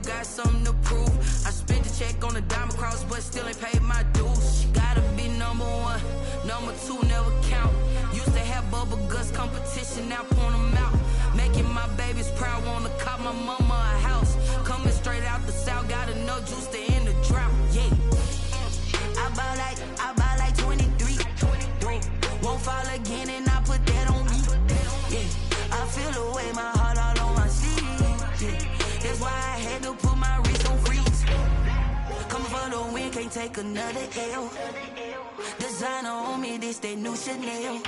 got something to prove. I spent the check on the diamond cross, but still ain't paid my dues. Gotta be number one, number two never count. Used to have bubble guts competition, now point them out. Making my babies proud, wanna cop my mama a house. Coming straight out the south, got enough juice to end the drought. Yeah, I buy like 23. Won't fall again, and I put that on me. Yeah, I feel the way, my heart all on my sleeve. Yeah, that's why I had to put my wrist on freeze. Coming for the win, can't take another L. Designer on me, this that new Chanel.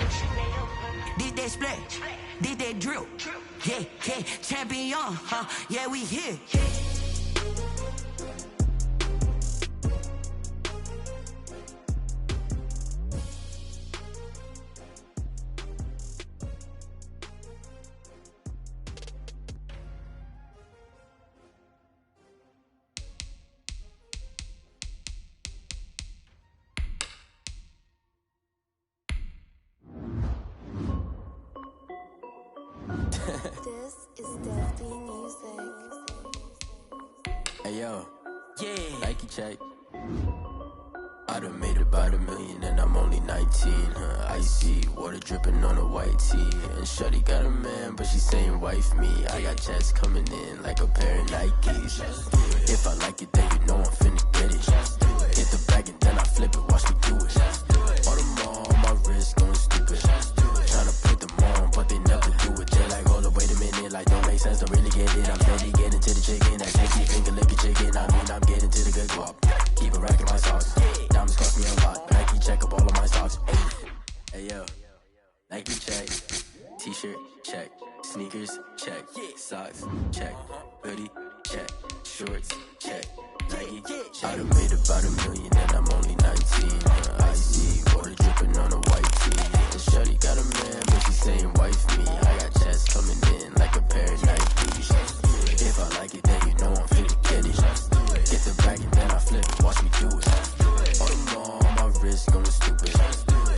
Did that splash, did that drill. Yeah, yeah, champion, huh? Yeah, we here. This is Dusty Music. Hey yo, Yeah. Nike check. I done made about $1 million and I'm only 19. Icy water dripping on a white tee. And shorty got a man, but she saying wife me. I got checks coming in like a pair of Nikes. If I like it, then you know I'm finna get it. Hit the bag and then I flip it, watch me do it. All them on my wrist going stupid. Tryna put them on, but they never do it. They're like, hold up, wait a minute, like don't make sense, don't really get it. I'm steady getting to the chicken, that tasty finger licking chicken. I mean, I'm getting to the good guap. Keep a rack in my socks. Diamonds cost me a lot. Nike check up all of my stocks. Hey yo, Nike check. T-shirt check. Sneakers check. Socks check. Hoodie check. Shorts check. Nike. I done made about $1 million and I'm only 19. Icy water dripping on a white tee. And shorty got a man, but she saying wife me. I got checks coming in like a pair of Nikes. If I like it, then you know I'm finna get it. Get the bag and then I flip it, watch me do it. All them on my wrist going stupid.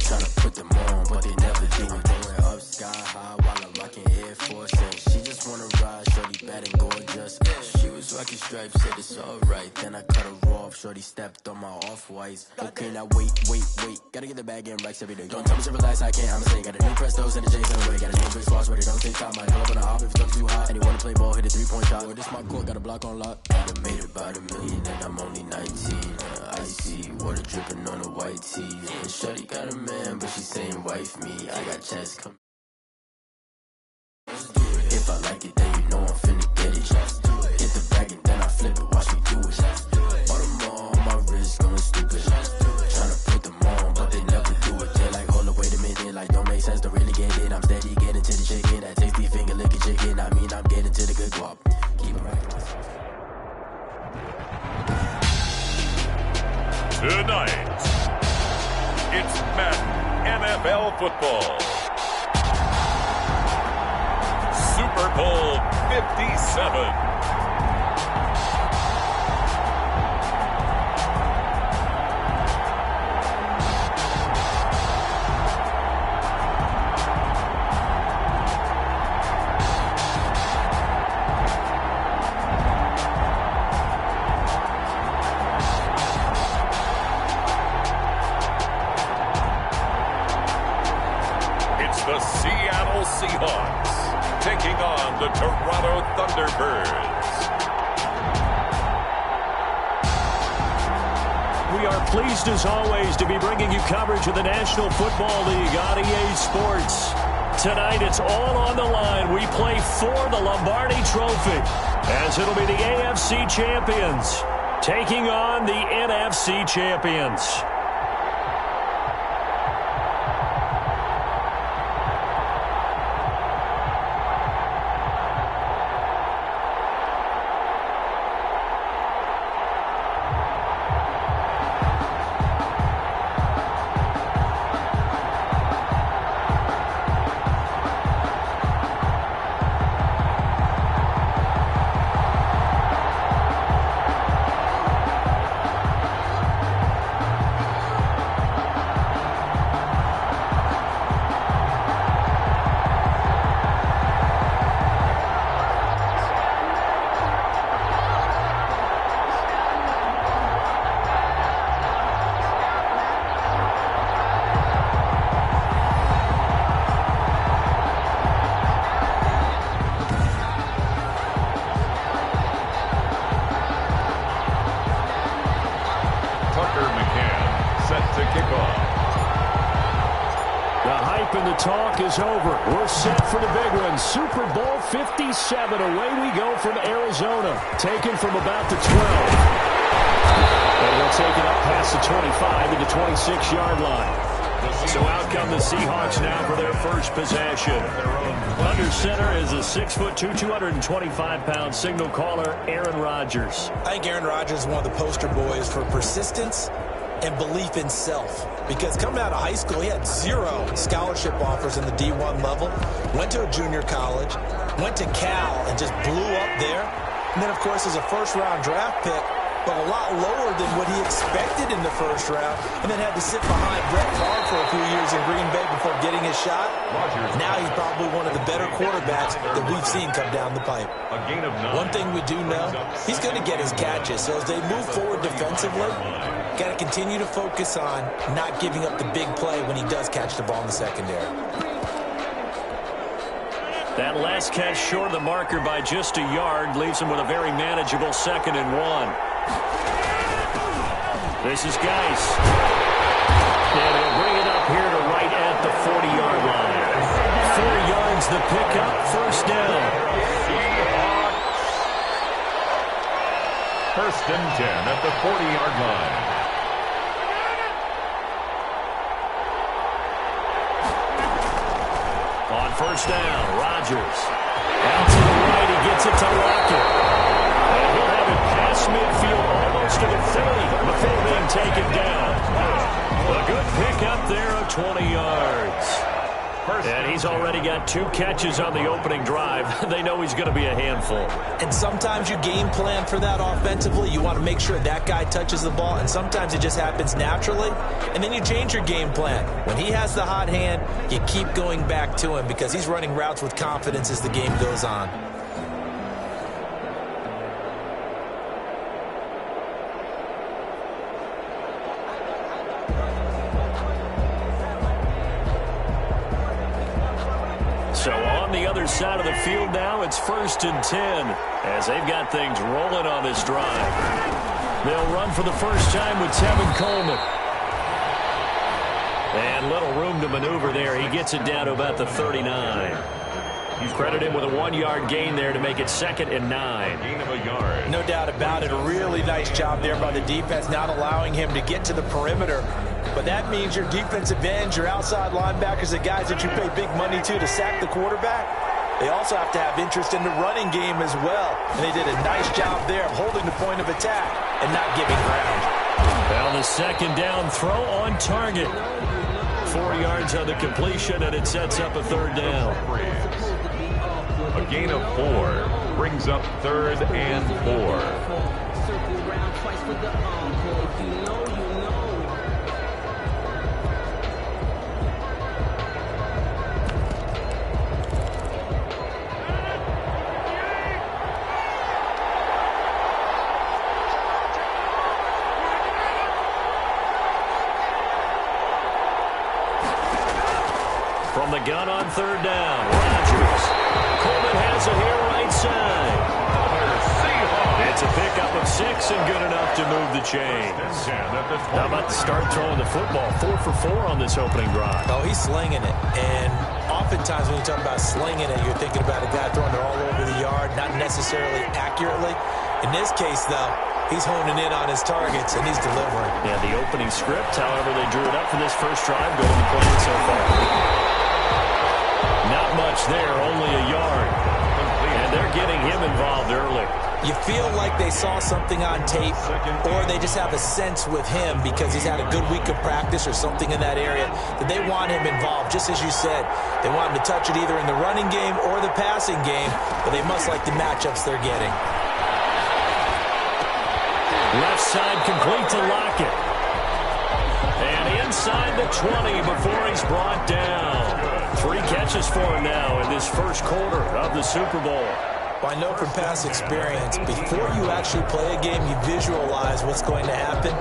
Tryna put them on, but they never do it. Going up sky high while I'm rocking Air Force. And she just wanna ride, shorty bad and gorgeous. She was rocking stripes, said it's alright. Then I cut her off, shorty stepped on my off-whites. Okay, now wait. Gotta get the bag and racks every day. Don't tell me to relax, I can't, I'ma say. Got a new Prestos and a J's on the way. Got a new Chris Boss, but it don't take time. I pull up on the hop if it's too hot. And you wanna play ball, hit a 3-point shot. Or this my court, got a block on lock. I done made about $1 million and I'm only 19. Icy water dripping on a white tee. And shorty got a man, but she saying wife me. I got checks coming. If I like it, then you know I'm finna get it. Hit the bag and then I flip it, watch me do it. All them on my wrist going stupid. Tryna put them on, but they never do it. They're like, hold up, wait a minute, like don't make sense, don't really get it. I'm steady getting to the chicken, that tasty finger licking chicken. I mean, I'm getting to the good guap. Keep it right. Tonight, it's Madden NFL football. Super Bowl 57. The Seattle Seahawks taking on the Toronto Thunderbirds. We are pleased as always to be bringing you coverage of the National Football League on EA Sports. Tonight it's all on the line. We play for the Lombardi Trophy as it'll be the AFC champions taking on the NFC champions. and the talk is over. We're set for the big one. Super Bowl 57. Away we go from Arizona. Taken from about the 12. And we'll take it up past the 25 to the 26-yard line. So out come the Seahawks now for their first possession. Under center is a 6'2", 225-pound signal caller, Aaron Rodgers. I think Aaron Rodgers is one of the poster boys for persistence and belief in self. Because coming out of high school, he had 0 scholarship offers in the D1 level. Went to a junior college, went to Cal, and just blew up there. And then, of course, as a first-round draft pick, but a lot lower than what he expected in the first round, and then had to sit behind Brett Favre for a few years in Green Bay before getting his shot. Now he's probably one of the better quarterbacks that we've seen come down the pipe. One thing we do know, he's going to get his catches. So as they move forward defensively, got to continue to focus on not giving up the big play when he does catch the ball in the secondary. That last catch short of the marker by just a yard leaves him with a very manageable 2nd and 1. This is Geis. And he'll bring it up here to right at the 40-yard line. 4 yards the pickup, first down. First and 10 at the 40-yard line. On first down, Rodgers. Out to the right, he gets it to Lockett. And he'll have it past midfield, almost to the 30, before being taken down. A good pickup there of 20 yards. And he's already got 2 catches on the opening drive. They know he's going to be a handful. And sometimes you game plan for that offensively. You want to make sure that guy touches the ball, and sometimes it just happens naturally. And then you change your game plan. When he has the hot hand, you keep going back to him because he's running routes with confidence as the game goes on. So on the other side of the field now, it's first and 10 as they've got things rolling on this drive. They'll run for the first time with Tevin Coleman. And little room to maneuver there. He gets it down to about the 39. You credit him with a 1-yard gain there to make it 2nd and 9. Gain of a yard. No doubt about it. A really nice job there by the defense, not allowing him to get to the perimeter. But that means your defensive ends, your outside linebackers, the guys that you pay big money to sack the quarterback, they also have to have interest in the running game as well. And they did a nice job there of holding the point of attack and not giving ground. Well, the 2nd down throw on target. 4 yards on the completion, and it sets up a 3rd down. A gain of 4 brings up 3rd and 4. From the gun on 3rd down, Rodgers. Coleman has it here right side. It's a pickup of 6 and good enough to move the chains. How about the start throwing the football? 4 for 4 on this opening drive. Oh, he's slinging it. And oftentimes when you talk about slinging it, you're thinking about a guy throwing it all over the yard, not necessarily accurately. In this case, though, he's honing in on his targets, and he's delivering. Yeah, the opening script, however, they drew it up for this first drive, going to play it so far. Not much there, only a yard. And they're getting him involved early. You feel like they saw something on tape, or they just have a sense with him because he's had a good week of practice or something in that area that they want him involved. Just as you said, they want him to touch it either in the running game or the passing game, but they must like the matchups they're getting. Left side complete to Lockett. And inside the 20 before he's brought down. 3 catches for him now in this first quarter of the Super Bowl. Well, I know from past experience, before you actually play a game, you visualize what's going to happen.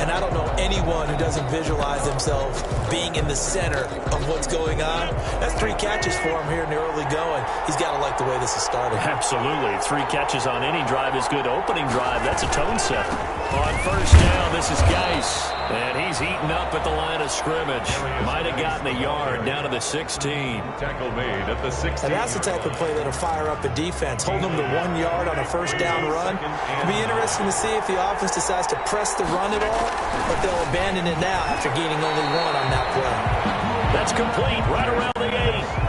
And I don't know anyone who doesn't visualize themselves being in the center of what's going on. That's 3 catches for him here in the early going. He's got to like the way this is started. Absolutely. 3 catches on any drive is good. Opening drive, that's a tone setter. On first down, this is Geis. And he's eaten up at the line of scrimmage. Might have gotten a yard down to the 16. Tackle made at the 16. And that's the type of play that'll fire up a defense. Hold them to 1 yard on a first down run. It'll be interesting to see if the offense decides to press the run at all, but they'll abandon it now after gaining only 1 on that play. That's complete right around the 8.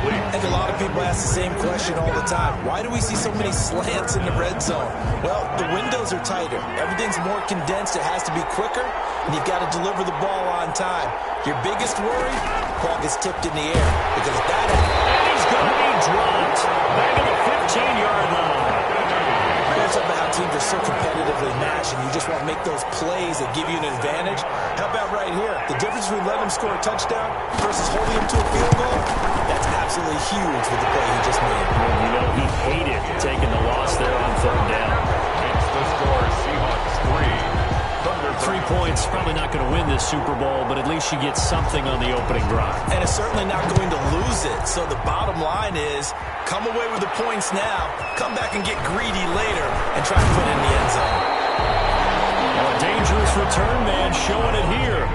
I think a lot of people ask the same question all the time. Why do we see so many slants in the red zone? Well, the windows are tighter. Everything's more condensed. It has to be quicker, and you've got to deliver the ball on time. Your biggest worry? Ball gets tipped in the air, because that happens. And he's going to be dropped back at the 15-yard line. Talk about how teams are so competitively matched, and you just want to make those plays that give you an advantage. How about right here? The difference between letting him score a touchdown versus holding him to a field goal, that's absolutely huge with the play he just made. You know, he hated taking the loss there on third down. It's the score, Seahawks 3. 3 points, probably not going to win this Super Bowl, but at least you get something on the opening drive. And it's certainly not going to lose it. So the bottom line is, come away with the points now, come back and get greedy later, and try to put it in the end zone. Well, a dangerous return man showing it here.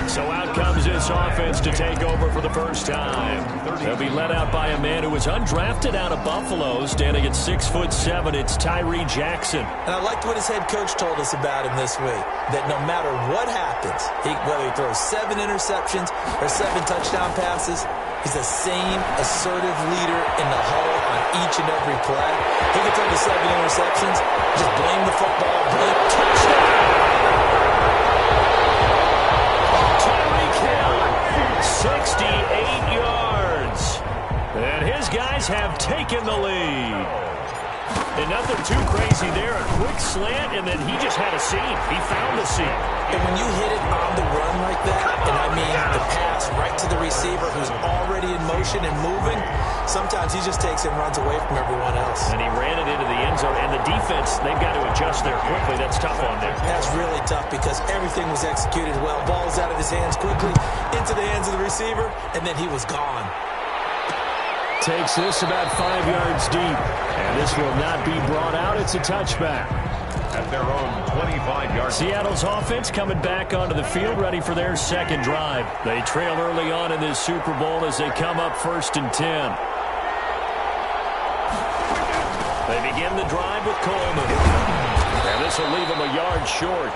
So out comes this offense to take over for the first time. They'll be led out by a man who was undrafted out of Buffalo, standing at 6'7". It's Tyree Jackson. And I liked what his head coach told us about him this week, that no matter what happens, whether he throws 7 interceptions or 7 touchdown passes, he's the same assertive leader in the huddle on each and every play. He can throw the 7 interceptions, just blame the football, blame touchdown. 68 yards. And his guys have taken the lead. And nothing too crazy there. A quick slant, and then he just had a seam. He found the seam. And when you hit it on the run like that, and I mean the pass right to the receiver who's already in motion and moving, sometimes he just takes it and runs away from everyone else. And he ran it into the end zone. And the defense, they've got to adjust there quickly. That's tough on them. That's really tough because everything was executed well. Ball was out of his hands quickly, into the hands of the receiver, and then he was gone. Takes this about 5 yards deep. And this will not be brought out. It's a touchback. At their own 25-yard. Seattle's offense coming back onto the field, ready for their second drive. They trail early on in this Super Bowl as they come up 1st and 10. They begin the drive with Coleman. And this will leave them a yard short.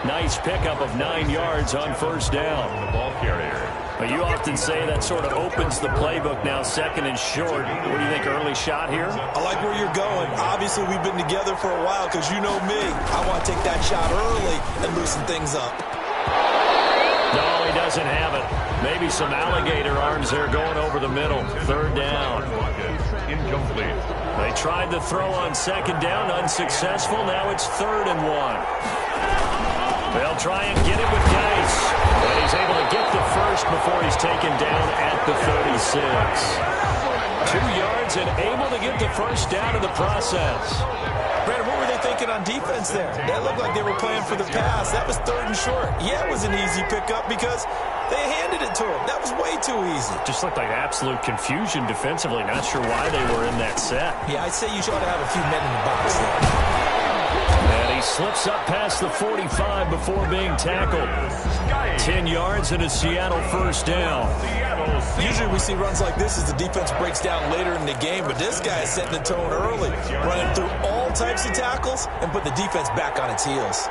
Nice pickup of 9 yards on first down. The ball carrier. You often say that sort of opens the playbook now, 2nd and short. What do you think, early shot here? I like where you're going. Obviously, we've been together for a while because you know me. I want to take that shot early and loosen things up. No, he doesn't have it. Maybe some alligator arms there going over the middle. 3rd down. Incomplete. They tried the throw on 2nd down, unsuccessful. Now it's 3rd and 1. They'll try and get it with Geis. But he's able to get the first before he's taken down at the 36. 2 yards and able to get the first down in the process. Brandon, what were they thinking on defense there? That looked like they were playing for the pass. That was 3rd and short. Yeah, it was an easy pickup because they handed it to him. That was way too easy. Just looked like absolute confusion defensively. Not sure why they were in that set. Yeah, I'd say you should have a few men in the box there. And he slips up past the 45 before being tackled. 10 yards and a Seattle first down. Usually we see runs like this as the defense breaks down later in the game, but this guy is setting the tone early, running through all types of tackles and put the defense back on its heels.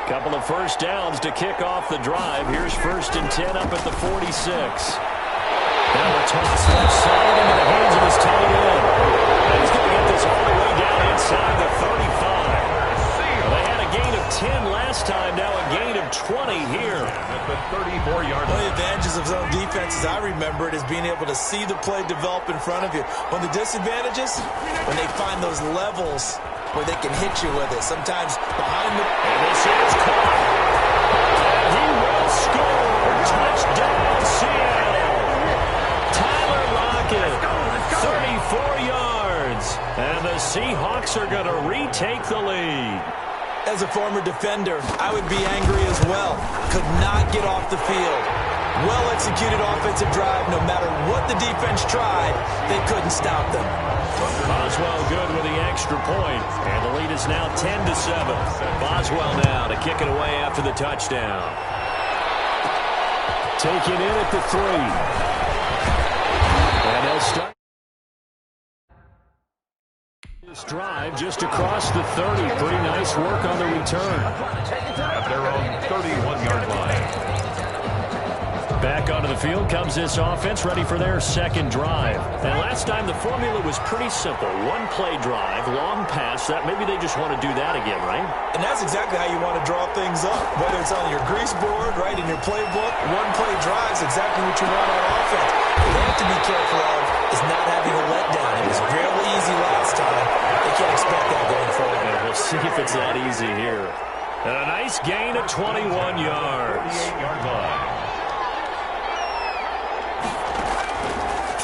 Couple of first downs to kick off the drive. Here's 1st and 10 up at the 46. Now a toss left side into the hands of his tight end. And he's going to get this all the way down inside the 35. They had a gain of 10 last time, now a gain of 20 here. At the 34-yard line. One of the advantages of zone defense, as I remember it, is being able to see the play develop in front of you. One of the disadvantages, when they find those levels where they can hit you with it. Sometimes behind the... And this is caught. And he will score. Touchdown, Seattle. Tyler Lockett, 34 yards. And the Seahawks are going to retake the lead. As a former defender, I would be angry as well. Could not get off the field. Well-executed offensive drive. No matter what the defense tried, they couldn't stop them. Boswell good with the extra point, and the lead is now 10-7. Boswell now to kick it away after the touchdown. Taken in at the 3. And they'll start this drive just across the 30. Pretty nice work on the return. At their own 31-yard line. Back onto the field comes this offense, ready for their second drive. And last time the formula was pretty simple. One-play drive, long pass. That maybe they just want to do that again, right? And that's exactly how you want to draw things up. Whether it's on your grease board, right, in your playbook, one-play drive is exactly what you want on offense. What they have to be careful of is not having a letdown. It was fairly easy last time. They can't expect that going forward. And we'll see if it's that easy here. And a nice gain of 21 yards. 28-yard line.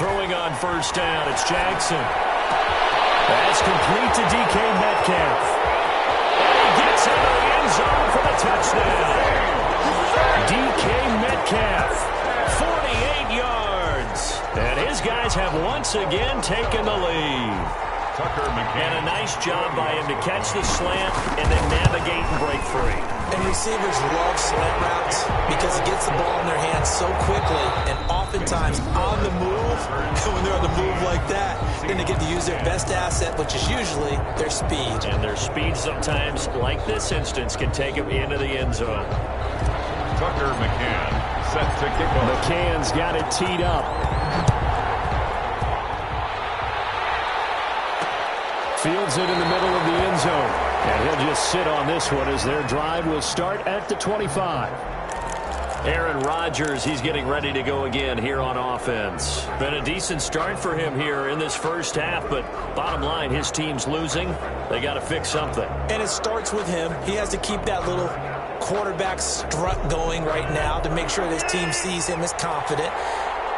Throwing on first down, it's Jackson. Pass complete to DK Metcalf. And he gets into the end zone for the touchdown. DK Metcalf, 48 yards. And his guys have once again taken the lead. Tucker McCann. And a nice job by him to catch the slant and then navigate and break free. And receivers love slant routes because it gets the ball in their hands so quickly and oftentimes on the move. And when they're on the move like that, then they get to use their best asset, which is usually their speed. And their speed sometimes, like this instance, can take them into the end zone. Tucker McCann set to kick off. McCann's got it teed up. Fields it in the middle of the end zone. And he'll just sit on this one as their drive will start at the 25. Aaron Rodgers, he's getting ready to go again here on offense. Been a decent start for him here in this first half, but bottom line, his team's losing. They got to fix something. And it starts with him. He has to keep that little quarterback strut going right now to make sure this team sees him as confident.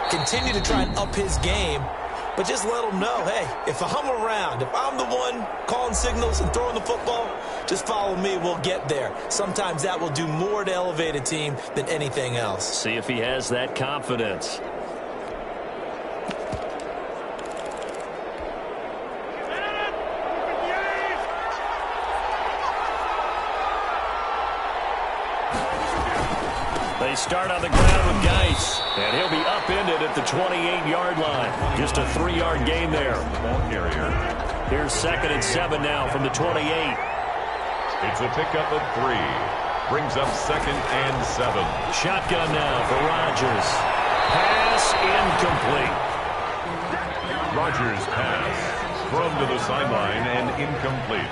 Continue to try and up his game. But just let them know, hey, if I'm around, if I'm the one calling signals and throwing the football, just follow me, we'll get there. Sometimes that will do more to elevate a team than anything else. See if he has that confidence. They start on the ground with Geis, and he'll be upended at the 28-yard line. Just a 3-yard gain there. Here's 2nd and 7 now from the 28. It's a pickup of 3. Brings up 2nd and 7. Shotgun now for Rodgers. Pass incomplete. Rodgers pass. Thrown to the sideline and incomplete.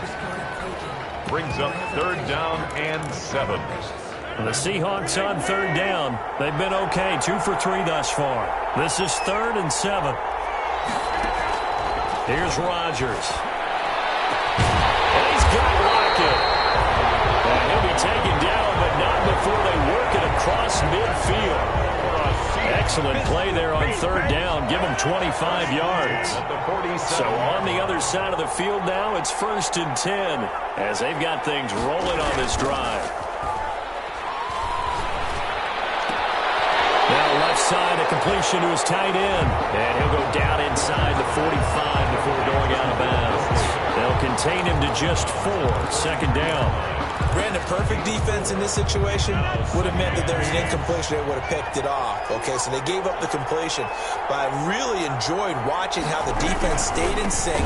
Brings up 3rd down and 7. The Seahawks on 3rd down. They've been okay, 2 for 3 thus far. This is 3rd and 7. Here's Rodgers. And he's got Lockett. And he'll be taken down, but not before they work it across midfield. Excellent play there on 3rd down. Give him 25 yards. So on the other side of the field now, it's 1st and 10 as they've got things rolling on this drive. Now left side, a completion to his tight end. And he'll go down inside the 45 before going out of bounds. They'll contain him to just 4. 2nd down. Brandon, perfect defense in this situation would have meant that there was an incompletion. They would have picked it off. Okay, so they gave up the completion. But I really enjoyed watching how the defense stayed in sync,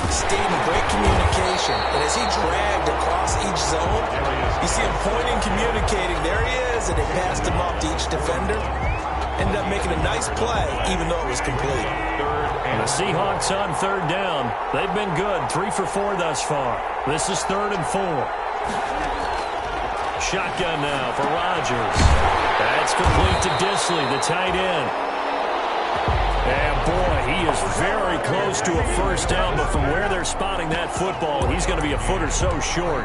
stayed in great communication. And as he dragged across each zone, you see him pointing, communicating. There he is, and they passed him off to each defender. Ended up making a nice play, even though it was complete. And the Seahawks on 3rd down. They've been good, 3 for 4 thus far. This is 3rd and 4. Shotgun now for Rodgers. That's complete to Disley, the tight end. And boy, he is very close to a 1st down, but from where they're spotting that football, he's going to be a foot or so short.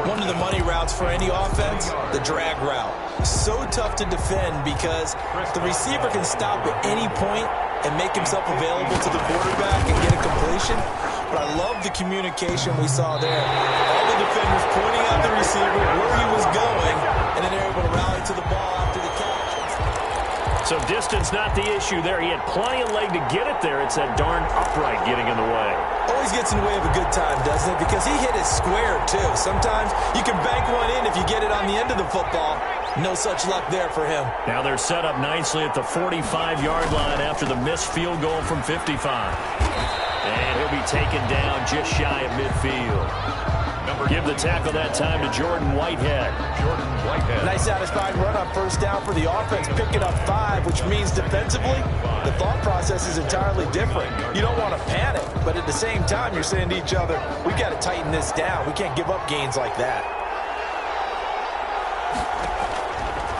One of the money routes for any offense, the drag route. So tough to defend because the receiver can stop at any point and make himself available to the quarterback and get a completion. But I love the communication we saw there. All the defenders pointing out the receiver, where he was going, and then they're able to rally to the ball after the catch. So distance not the issue there. He had plenty of leg to get it there. It's that darn upright getting in the way. Always gets in the way of a good time, doesn't it? Because he hit it square, too. Sometimes you can bank one in if you get it on the end of the football. No such luck there for him. Now they're set up nicely at the 45-yard line after the missed field goal from 55. And he'll be taken down just shy of midfield. Give the tackle that time to Jordan Whitehead. Nice satisfying run on first down for the offense. Picking up 5, which means defensively, the thought process is entirely different. You don't want to panic, but at the same time, you're saying to each other, we've got to tighten this down. We can't give up gains like that.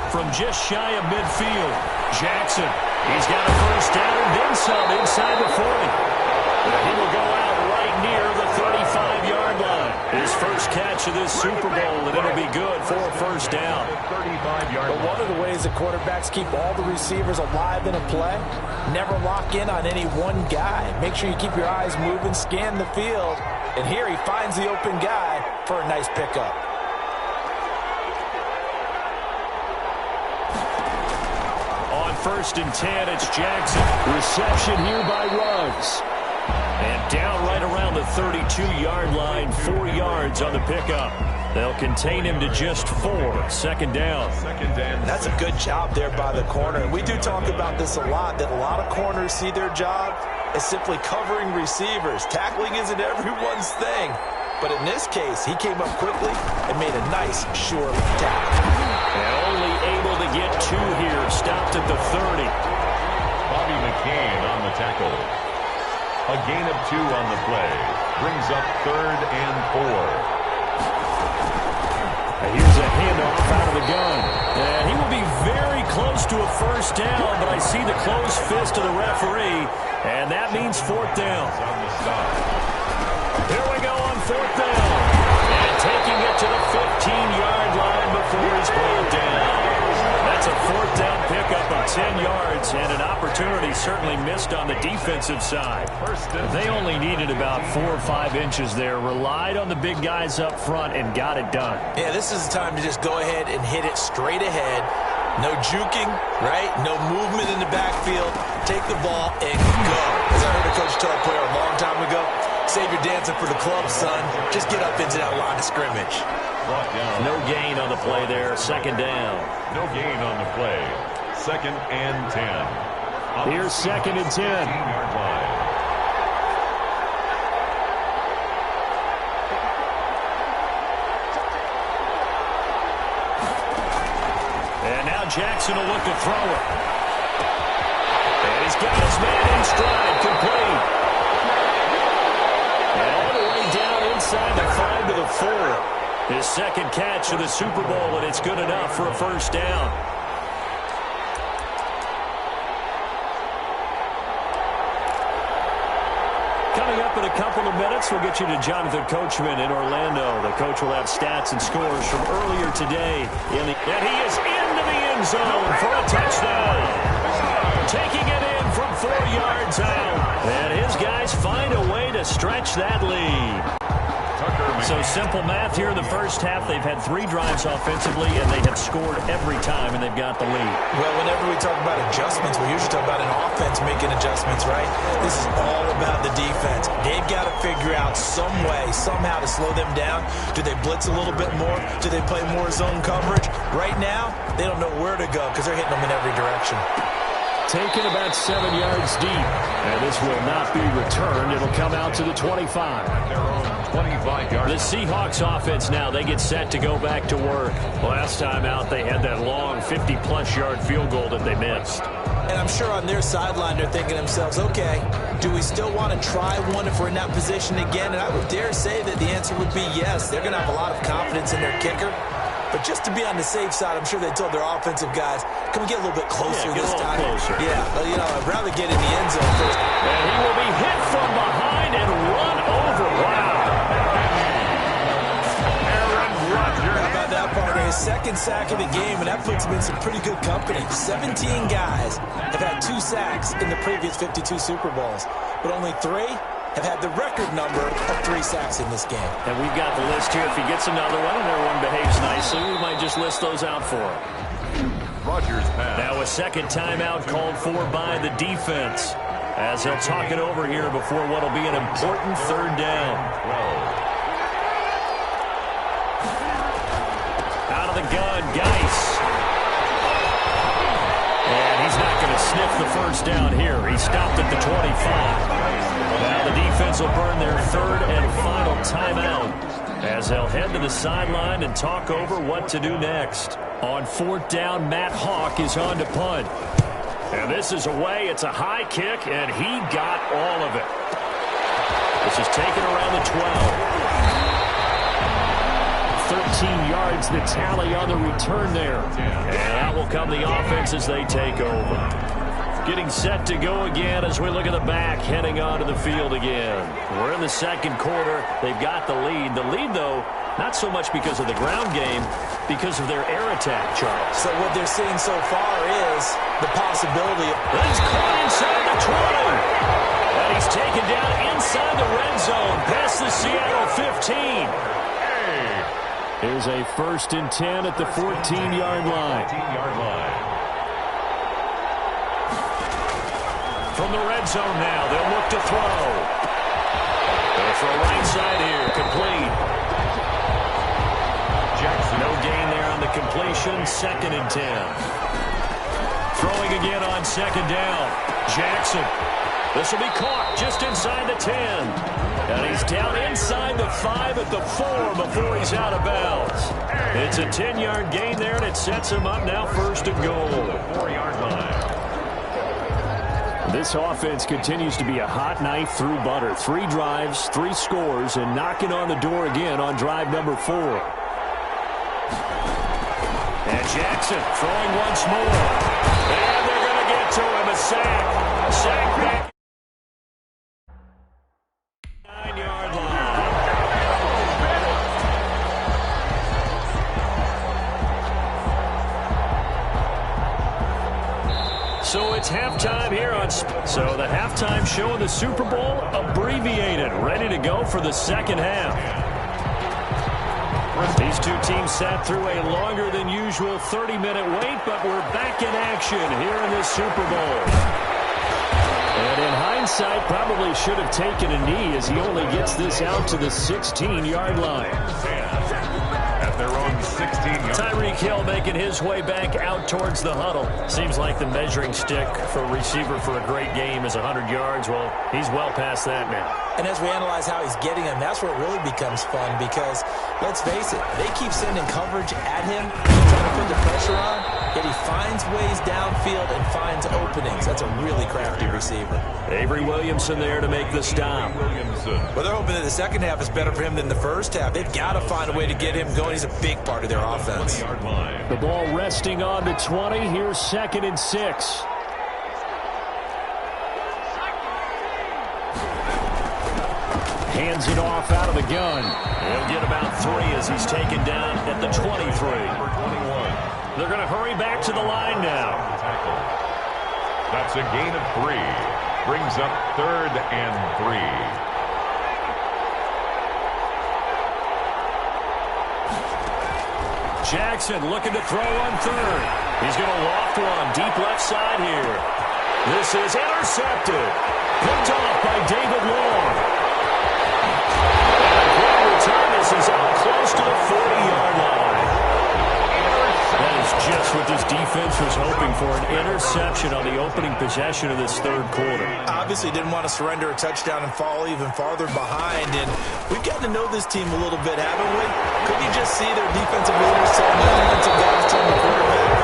From just shy of midfield, Jackson. He's got a first down and then some inside the 40. He will go out right near the 35-yard line. His first catch of this Super Bowl, and it'll be good for a first down. But one of the ways that quarterbacks keep all the receivers alive in a play, never lock in on any one guy. Make sure you keep your eyes moving, scan the field, and here he finds the open guy for a nice pickup. On 1st and 10, it's Jackson. Reception here by Ruggs. And down right around the 32-yard line, 4 yards on the pickup. They'll contain him to just 4. Second down. That's a good job there by the corner. And we do talk about this a lot, that a lot of corners see their job as simply covering receivers. Tackling isn't everyone's thing. But in this case, he came up quickly and made a nice, sure tackle. And only able to get 2 here. Stopped at the 30. Bobby McCain on the tackle. A gain of 2 on the play. Brings up 3rd and 4. And here's a handoff out of the gun. And he will be very close to a first down, but I see the closed fist of the referee, and that means 4th down. Here we go on 4th down. And taking it to the 15-yard line before he's brought down. That's a 4th down pickup of 10 yards, and an opportunity certainly missed on the defensive side. They only needed about 4 or 5 inches there, relied on the big guys up front, and got it done. Yeah, this is the time to just go ahead and hit it straight ahead. No juking, right? No movement in the backfield. Take the ball and go. As I heard a coach tell a player a long time ago, save your dancing for the club, son. Just get up into that line of scrimmage. No gain on the play there. Second down. No gain on the play. 2nd and 10. Here's 2nd and 10. 15-yard line. And now Jackson will look to throw it. And he's got his man in stride, complete. And all the way down inside the 5 to the 4. His second catch of the Super Bowl, and it's good enough for a first down. Coming up in a couple of minutes, we'll get you to Jonathan Coachman in Orlando. The coach will have stats and scores from earlier today. And he is into the end zone for a touchdown. Taking it in from 4 yards out. And his guys find a way to stretch that lead. So simple math here in the first half. They've had 3 drives offensively, and they have scored every time, and they've got the lead. Well, whenever we talk about adjustments, we usually talk about an offense making adjustments, right? This is all about the defense. They've got to figure out some way, somehow to slow them down. Do they blitz a little bit more? Do they play more zone coverage? Right now, they don't know where to go because they're hitting them in every direction. Taken about 7 yards deep. And this will not be returned. It'll come out to the 25. Their own 25-yard. The Seahawks offense now, they get set to go back to work. Last time out, they had that long 50-plus yard field goal that they missed. And I'm sure on their sideline, they're thinking to themselves, okay, do we still want to try one if we're in that position again? And I would dare say that the answer would be yes. They're going to have a lot of confidence in their kicker. But just to be on the safe side, I'm sure they told their offensive guys, can we get a little bit closer this time? Closer. Yeah, well, you know, I'd rather get in the end zone first. And he will be hit from behind and run over. Wow. Aaron Rodgers. How about that part? His second second sack of the game, and that puts him in some pretty good company. 17 guys have had 2 sacks in the previous 52 Super Bowls, but only 3 have had the record number of 3 sacks in this game. And we've got the list here. If he gets another one and everyone behaves nicely, we might just list those out for him. Rodgers pass. Now a second timeout called for by the defense, as they'll talk it over here before what will be an important third down. 12. Out of the gun, Geis. And he's not going to sniff the first down here. He stopped at the 25. Now the defense will burn their third and final timeout as they'll head to the sideline and talk over what to do next. On fourth down, Matt Hawk is on to punt. And this is away. It's a high kick, and he got all of it. This is taken around the 12. 13 yards the tally on the return there. And that will come the offense as they take over. Getting set to go again as we look at the back, heading onto the field again. We're in the second quarter. They've got the lead. The lead, though, not so much because of the ground game, because of their air attack, Charles. So what they're seeing so far is the possibility. He's caught inside the 20. And he's taken down inside the red zone, past the Seattle 15. Here's a 1st and 10 at the 14-yard line. 14-yard line. From the red zone now, they'll look to throw. They'll throw right side here, complete. Jackson, no gain there on the completion, 2nd and 10. Throwing again on 2nd down. Jackson. This will be caught just inside the 10. And he's down inside the 5 at the 4 before he's out of bounds. It's a 10-yard gain there, and it sets him up now 1st and goal. 4-yard line. This offense continues to be a hot knife through butter. 3 drives, 3 scores, and knocking on the door again on drive number 4. And Jackson throwing once more. And they're going to get to him. A sack. Sack back. 9-yard line. So it's halftime here on. So the halftime show in the Super Bowl abbreviated, ready to go for the second half. These two teams sat through a longer than usual 30-minute wait, but we're back in action here in this Super Bowl. And in hindsight, probably should have taken a knee as he only gets this out to the 16-yard line. At their own 16-yard. Tyreek Hill making his way back out towards the huddle. Seems like the measuring stick for a receiver for a great game is 100 yards. Well, he's well past that now. And as we analyze how he's getting them, that's where it really becomes fun because, let's face it, they keep sending coverage at him, trying to put the pressure on, yet he finds ways downfield and finds openings. That's a really crafty receiver. Avery Williamson there to make the stop. Well, they're hoping that the second half is better for him than the first half. They've got to find a way to get him going. He's a big part of their offense. The ball resting on the 20. Here's 2nd and 6. Hands it off out of the gun. He'll get about 3 as he's taken down at the 23. They're going to hurry back to the line now. That's a gain of 3. Brings up 3rd and 3. Jackson looking to throw on 3rd. He's going to loft one deep left side here. This is intercepted. Picked off by David Long. Thomas is out close to the 40-yard line. That is just what this defense was hoping for, an interception on the opening possession of this third quarter. Obviously didn't want to surrender a touchdown and fall even farther behind, and we've gotten to know this team a little bit, haven't we? Could you just see their defensive leaders telling the offensive guys, telling the quarterback,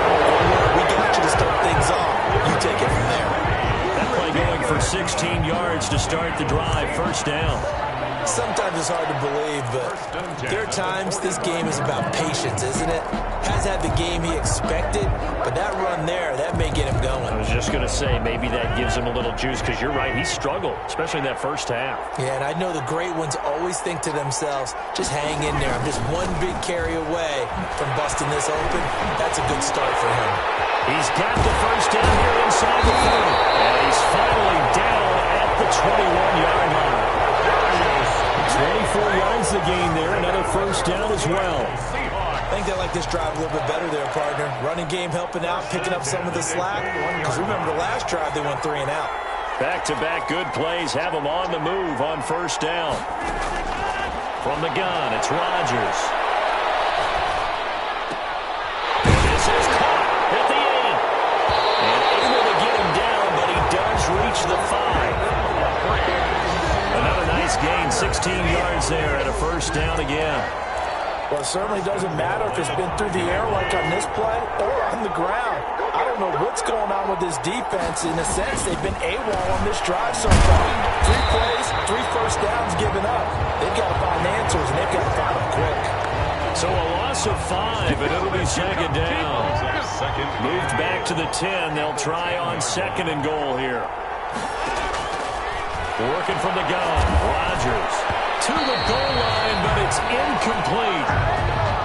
we got you to start things off. You take it from there. That play going for 16 yards to start the drive, 1st down. Sometimes it's hard to believe, but there are times this game is about patience, isn't it? Has had the game he expected, but that run there, that may get him going. I was just going to say, maybe that gives him a little juice, because you're right, he struggled, especially in that first half. Yeah, and I know the great ones always think to themselves, just hang in there. I'm just one big carry away from busting this open. That's a good start for him. He's got the first down here inside the 30. And he's finally down at the 21-yard line. 24 yards the gain there, another first down as well. I think they like this drive a little bit better there, partner. Running game helping out, picking up some of the slack. Because remember the last drive, they went 3 and out. Back-to-back good plays have them on the move on first down. From the gun, it's Rodgers. This is caught at the 8. And able to get him down, but he does reach the 5. Another nice gain, 16 yards there and a first down again. Well, it certainly doesn't matter if it's been through the air like on this play or on the ground. I don't know what's going on with this defense. In a sense, they've been AWOL on this drive so far. 3 plays, 3 first downs given up. They've got to find answers, and they've got to find them quick. So a loss of 5, and it'll be second down. Moved back to the 10. They'll try on second and goal here. Working from the gun, Rodgers to the goal line, but it's incomplete.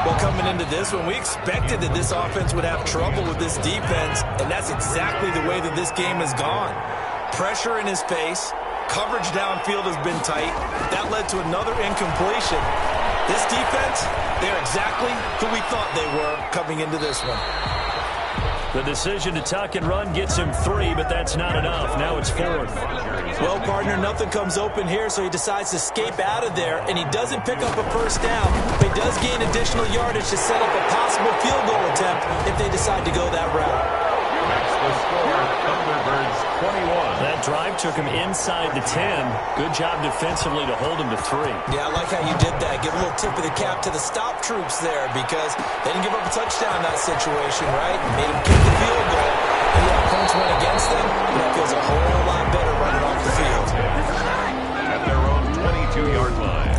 Well, coming into this one, we expected that this offense would have trouble with this defense, and that's exactly the way that this game has gone. Pressure in his face, coverage downfield has been tight. That led to another incompletion. This defense, they're exactly who we thought they were coming into this one. The decision to tuck and run gets him 3, but that's not enough. Now it's 4th. Well, partner, nothing comes open here, so he decides to escape out of there, and he doesn't pick up a first down, but he does gain additional yardage to set up a possible field goal attempt if they decide to go that route. That's the score. Thunderbirds 21. That drive took him inside the 10. Good job defensively to hold him to 3. Yeah, I like how you did that. Give a little tip of the cap to the stop troops there because they didn't give up a touchdown in that situation, right? Made them kick the field goal. And yeah, points went against them. That feels a whole lot better running off the field. At their own 22-yard line.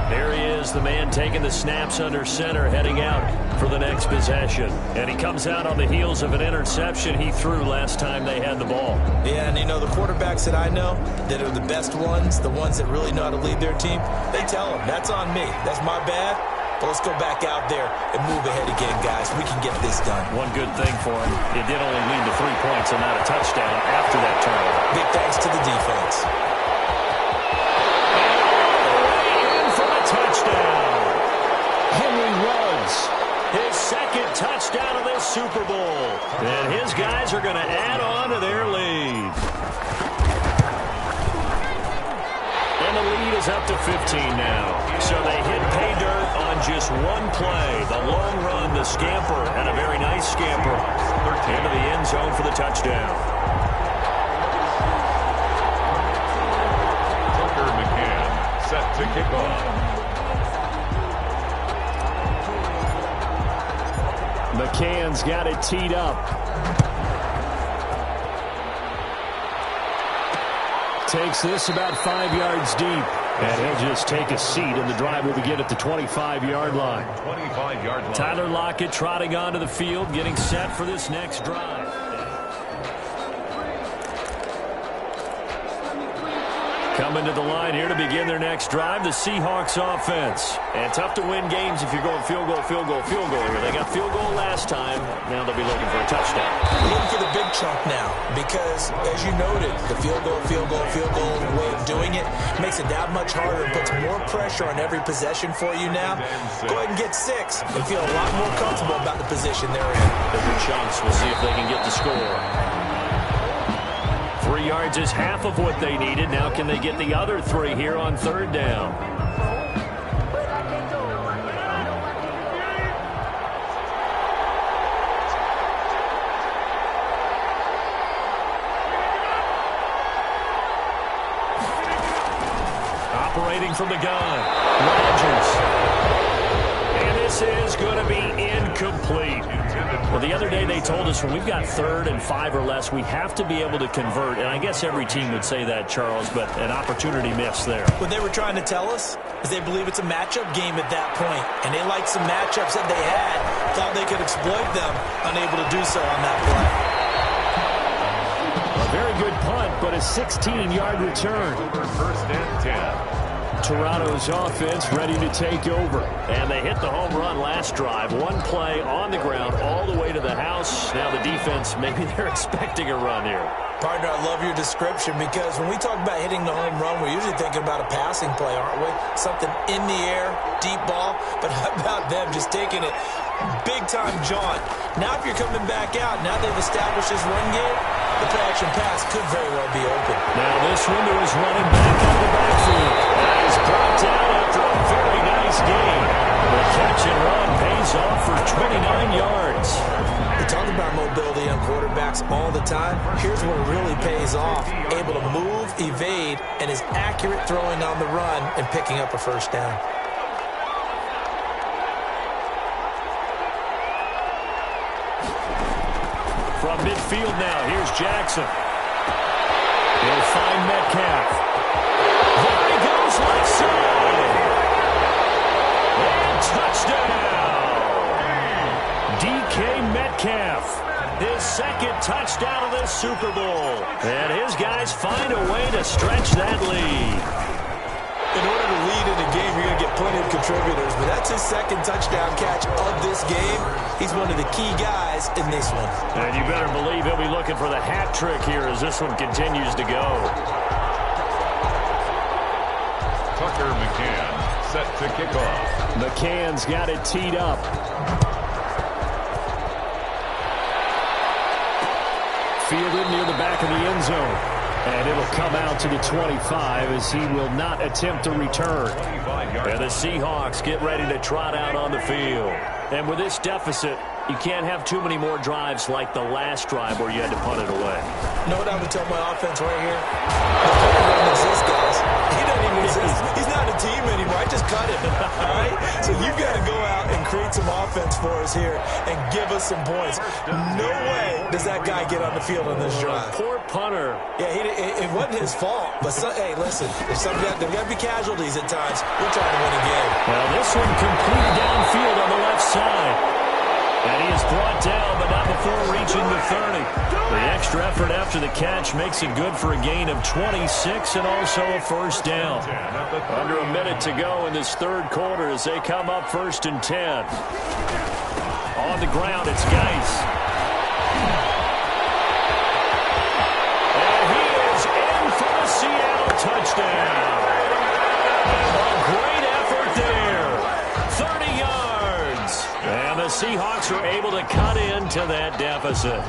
There he is, the man taking the snaps under center, heading out for the next possession. And he comes out on the heels of an interception he threw last time they had the ball. Yeah, and you know, the quarterbacks that I know that are the best ones, the ones that really know how to lead their team, they tell them, that's on me. That's my bad. But let's go back out there and move ahead again, guys. We can get this done. One good thing for him, it did only lead to 3 points and not a touchdown after that turnover. Big thanks to the defense. In for the touchdown. Henry Ruggs, his second touchdown of this Super Bowl. And his guys are going to add on to their lead. And the lead is up to 15 now. So they hit pay dirt on just one play. The long run, the scamper, and a very nice scamper into the end zone for the touchdown. Tucker McCann set to kick off. McCann's got it teed up. Takes this about 5 yards deep. And he'll just take a seat, and the drive will begin at the 25-yard line. 25-yard line. Tyler Lockett trotting onto the field, getting set for this next drive. Coming to the line here to begin their next drive, the Seahawks offense. And tough to win games if you're going field goal, field goal, field goal here. They got field goal last time. Now they'll be looking for a touchdown. Looking for the big chunk now because, as you noted, the field goal way of doing it makes it that much harder and puts more pressure on every possession for you now. Go ahead and get 6 and feel a lot more comfortable about the position they're in. Bigger chunks. We'll see if they can get the score. 3 yards is half of what they needed. Now can they get the other 3 here on third down? Operating from the gun, Rodgers. And this is going to be incomplete. Well, the other day they told us when we've got 3rd and 5 or less, we have to be able to convert. And I guess every team would say that, Charles, but an opportunity missed there. What they were trying to tell us is they believe it's a matchup game at that point. And they liked some matchups that they had, thought they could exploit them, unable to do so on that play. A very good punt, but a 16-yard return. 1st and 10. Toronto's offense ready to take over. And they hit the home run last drive. One play on the ground all the way to the house. Now the defense, maybe they're expecting a run here. Partner, I love your description because when we talk about hitting the home run, we're usually thinking about a passing play, aren't we? Something in the air, deep ball. But how about them just taking it big-time jaunt? Now if you're coming back out, now they've established this run game, the play-action pass could very well be open. Now this one to his running back out of the backfield. And he's brought down after a very nice game. The catch and run pays off for 29 yards. We talk about mobility on quarterbacks all the time. Here's where it really pays off. Able to move, evade, and is accurate throwing on the run and picking up a first down. From midfield now, here's Jackson. He'll find Metcalf. There he goes, left side. And touchdown. DK Metcalf. His 2nd touchdown of this Super Bowl. And his guys find a way to stretch that lead. In order to lead in a game, you're going to get plenty of contributors, but that's his 2nd touchdown catch of this game. He's one of the key guys in this one. And you better believe he'll be looking for the hat trick here as this one continues to go. Tucker McCann set to kick off. McCann's got it teed up. Fielded near the back of the end zone. And it'll come out to the 25 as he will not attempt to return. And the Seahawks get ready to trot out on the field. And with this deficit, you can't have too many more drives like the last drive where you had to punt it away. You know what I would tell my offense right here? The player doesn't exist, guys. He doesn't even exist. He's not a team anymore. I just cut him. All right? So you've got to go out and create some offense for us here and give us some points. No way does that guy get on the field on this drive. Poor punter. Yeah, it wasn't his fault. But, hey, listen, there's got to be casualties at times. We're trying to win a game. Well, this one completed downfield on the left side. And he is brought down, but not before reaching the 30. The extra effort after the catch makes it good for a gain of 26 and also a first down. Under a minute to go in this 3rd quarter as they come up 1st and 10. On the ground, it's Geis. And he is in for the Seattle touchdown. A great effort there. 30 yards. And the Seahawks are able to cut into that deficit.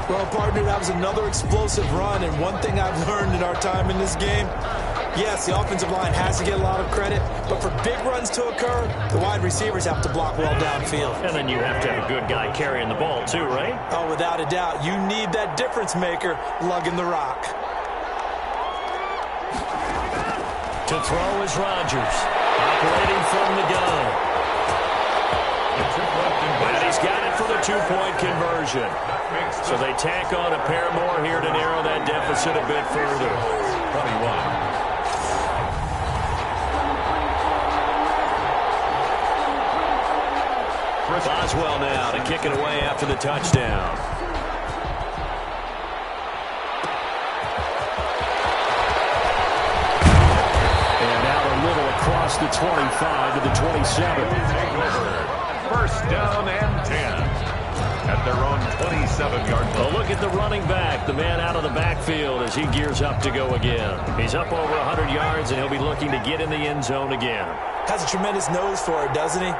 Well, partner, that was another explosive run, and one thing I've learned in our time in this game, yes, the offensive line has to get a lot of credit, but for big runs to occur, the wide receivers have to block well downfield. And then you have to have a good guy carrying the ball too, right? Oh, without a doubt. You need that difference maker lugging the rock. To throw is Rodgers, operating from the gun. And he's got it for the 2-point conversion. So they tack on a pair more here to narrow that deficit a bit further. 21. Boswell now to kick it away after the touchdown. And out a little across the 25 to the 27. First down and 10 at their own 27-yard line. Well, look at the running back, the man out of the backfield as he gears up to go again. He's up over 100 yards, and he'll be looking to get in the end zone again. Has a tremendous nose for it, doesn't he?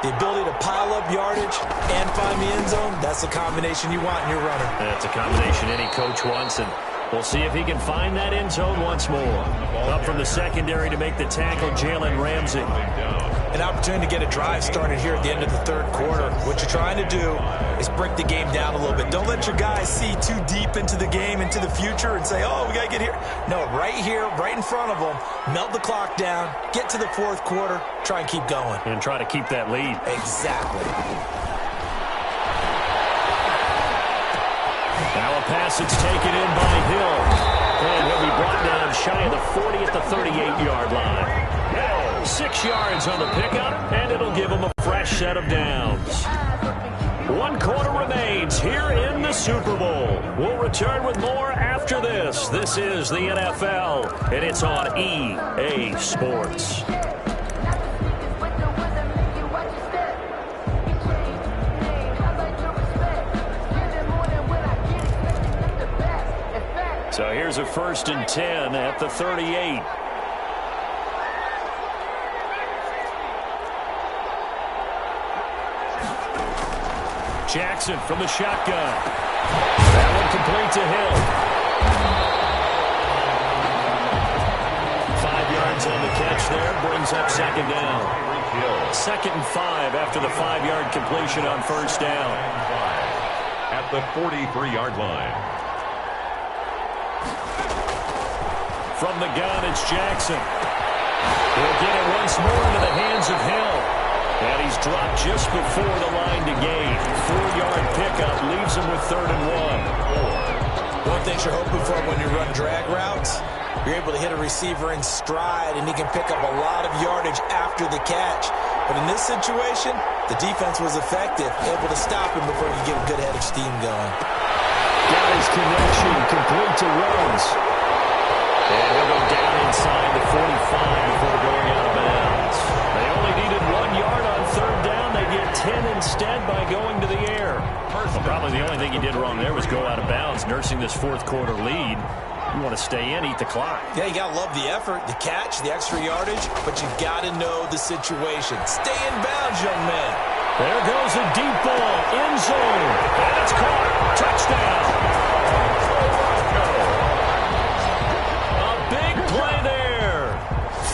The ability to pile up yardage and find the end zone, that's the combination you want in your runner. That's a combination any coach wants, and We'll see if he can find that end zone once more. Up from the secondary to make the tackle, Jalen Ramsey. An opportunity to get a drive started here at the end of the third quarter. What you're trying to do is break the game down a little bit. Don't let your guys see too deep into the game, into the future, and say, oh, we got to get here. No, right here, right in front of them, melt the clock down, get to the fourth quarter, try and keep going. And try to keep that lead. Exactly. Now a pass that's taken in by Hill. And he'll be brought down shy of the 40 at the 38-yard line. 6 yards on the pickup, and it'll give him a fresh set of downs. 1 quarter remains here in the Super Bowl. We'll return with more after this. This is the NFL, and it's on EA Sports. So here's a 1st and 10 at the 38. Jackson from the shotgun. That one complete to Hill. 5 yards on the catch there. Brings up 2nd down. 2nd and 5 after the 5-yard completion on 1st down. At the 43-yard line. From the gun, it's Jackson. He'll get it once more into the hands of Hill. And he's dropped just before the line to gain. 4-yard pickup leaves him with 3rd and 1. One thing you're hoping for when you run drag routes, you're able to hit a receiver in stride, and he can pick up a lot of yardage after the catch. But in this situation, the defense was effective, able to stop him before he could get a good head of steam going. Got his connection, complete to Rhodes. And he'll go down inside the 45 before going out of bounds. They only needed 1 yard on 3rd down. They get 10 instead by going to the air. Well, probably the only thing he did wrong there was go out of bounds, nursing this 4th quarter lead. You want to stay in, eat the clock. Yeah, you got to love the effort, the catch, the extra yardage, but you got to know the situation. Stay in bounds, young man. There goes a deep ball, end zone, and it's caught. Touchdown. A big play there.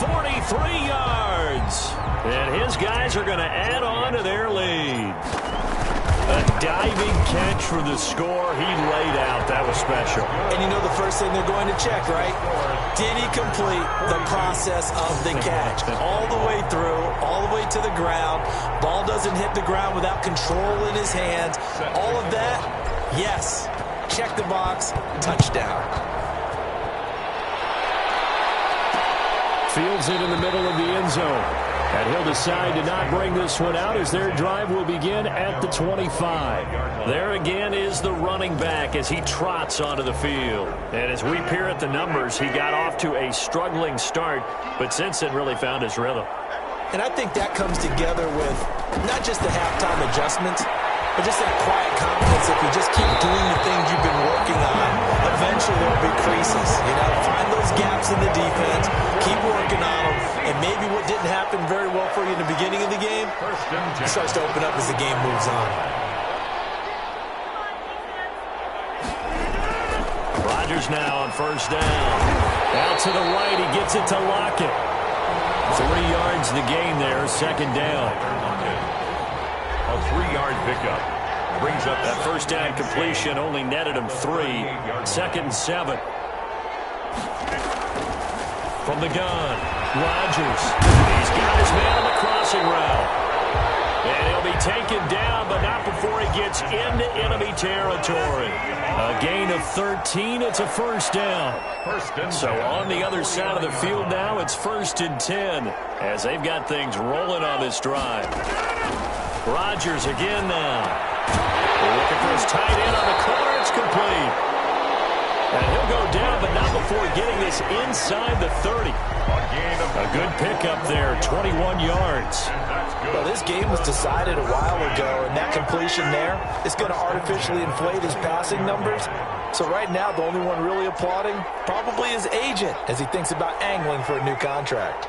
43 yards. And his guys are going to add on to their lead. A diving catch for the score. He laid out. That was special. And you know the first thing they're going to check, right? Did he complete the process of the catch? All the way through, all the way to the ground. Ball doesn't hit the ground without control in his hands. All of that, yes. Check the box. Touchdown. Fields it in the middle of the end zone. And he'll decide to not bring this one out as their drive will begin at the 25. There again is the running back as he trots onto the field. And as we peer at the numbers, he got off to a struggling start, but since then really found his rhythm. And I think that comes together with not just the halftime adjustments, but just that quiet confidence. If you just keep doing the things you've been working on, eventually there'll be creases. You know, find those gaps in the defense, keep working on them, and maybe what didn't happen very well for you in the beginning of the game starts to open up as the game moves on. Rodgers now on 1st down. Out to the right, he gets it to Lockett. 3 yards the gain there, 2nd down. A 3-yard pickup. Brings up that 1st down completion only netted him 3. 2nd and 7. From the gun, Rodgers. He's got his man on the crossing route. And he'll be taken down, but not before he gets into enemy territory. A gain of 13. It's a 1st down. So on the other side of the field now, it's 1st and 10 as they've got things rolling on this drive. Rodgers again now. Looking for his tight end on the corner. It's complete. And he'll go down, but not before getting this inside the 30. A good pickup there, 21 yards. Well, this game was decided a while ago, and that completion there is going to artificially inflate his passing numbers. So right now, the only one really applauding probably his agent as he thinks about angling for a new contract.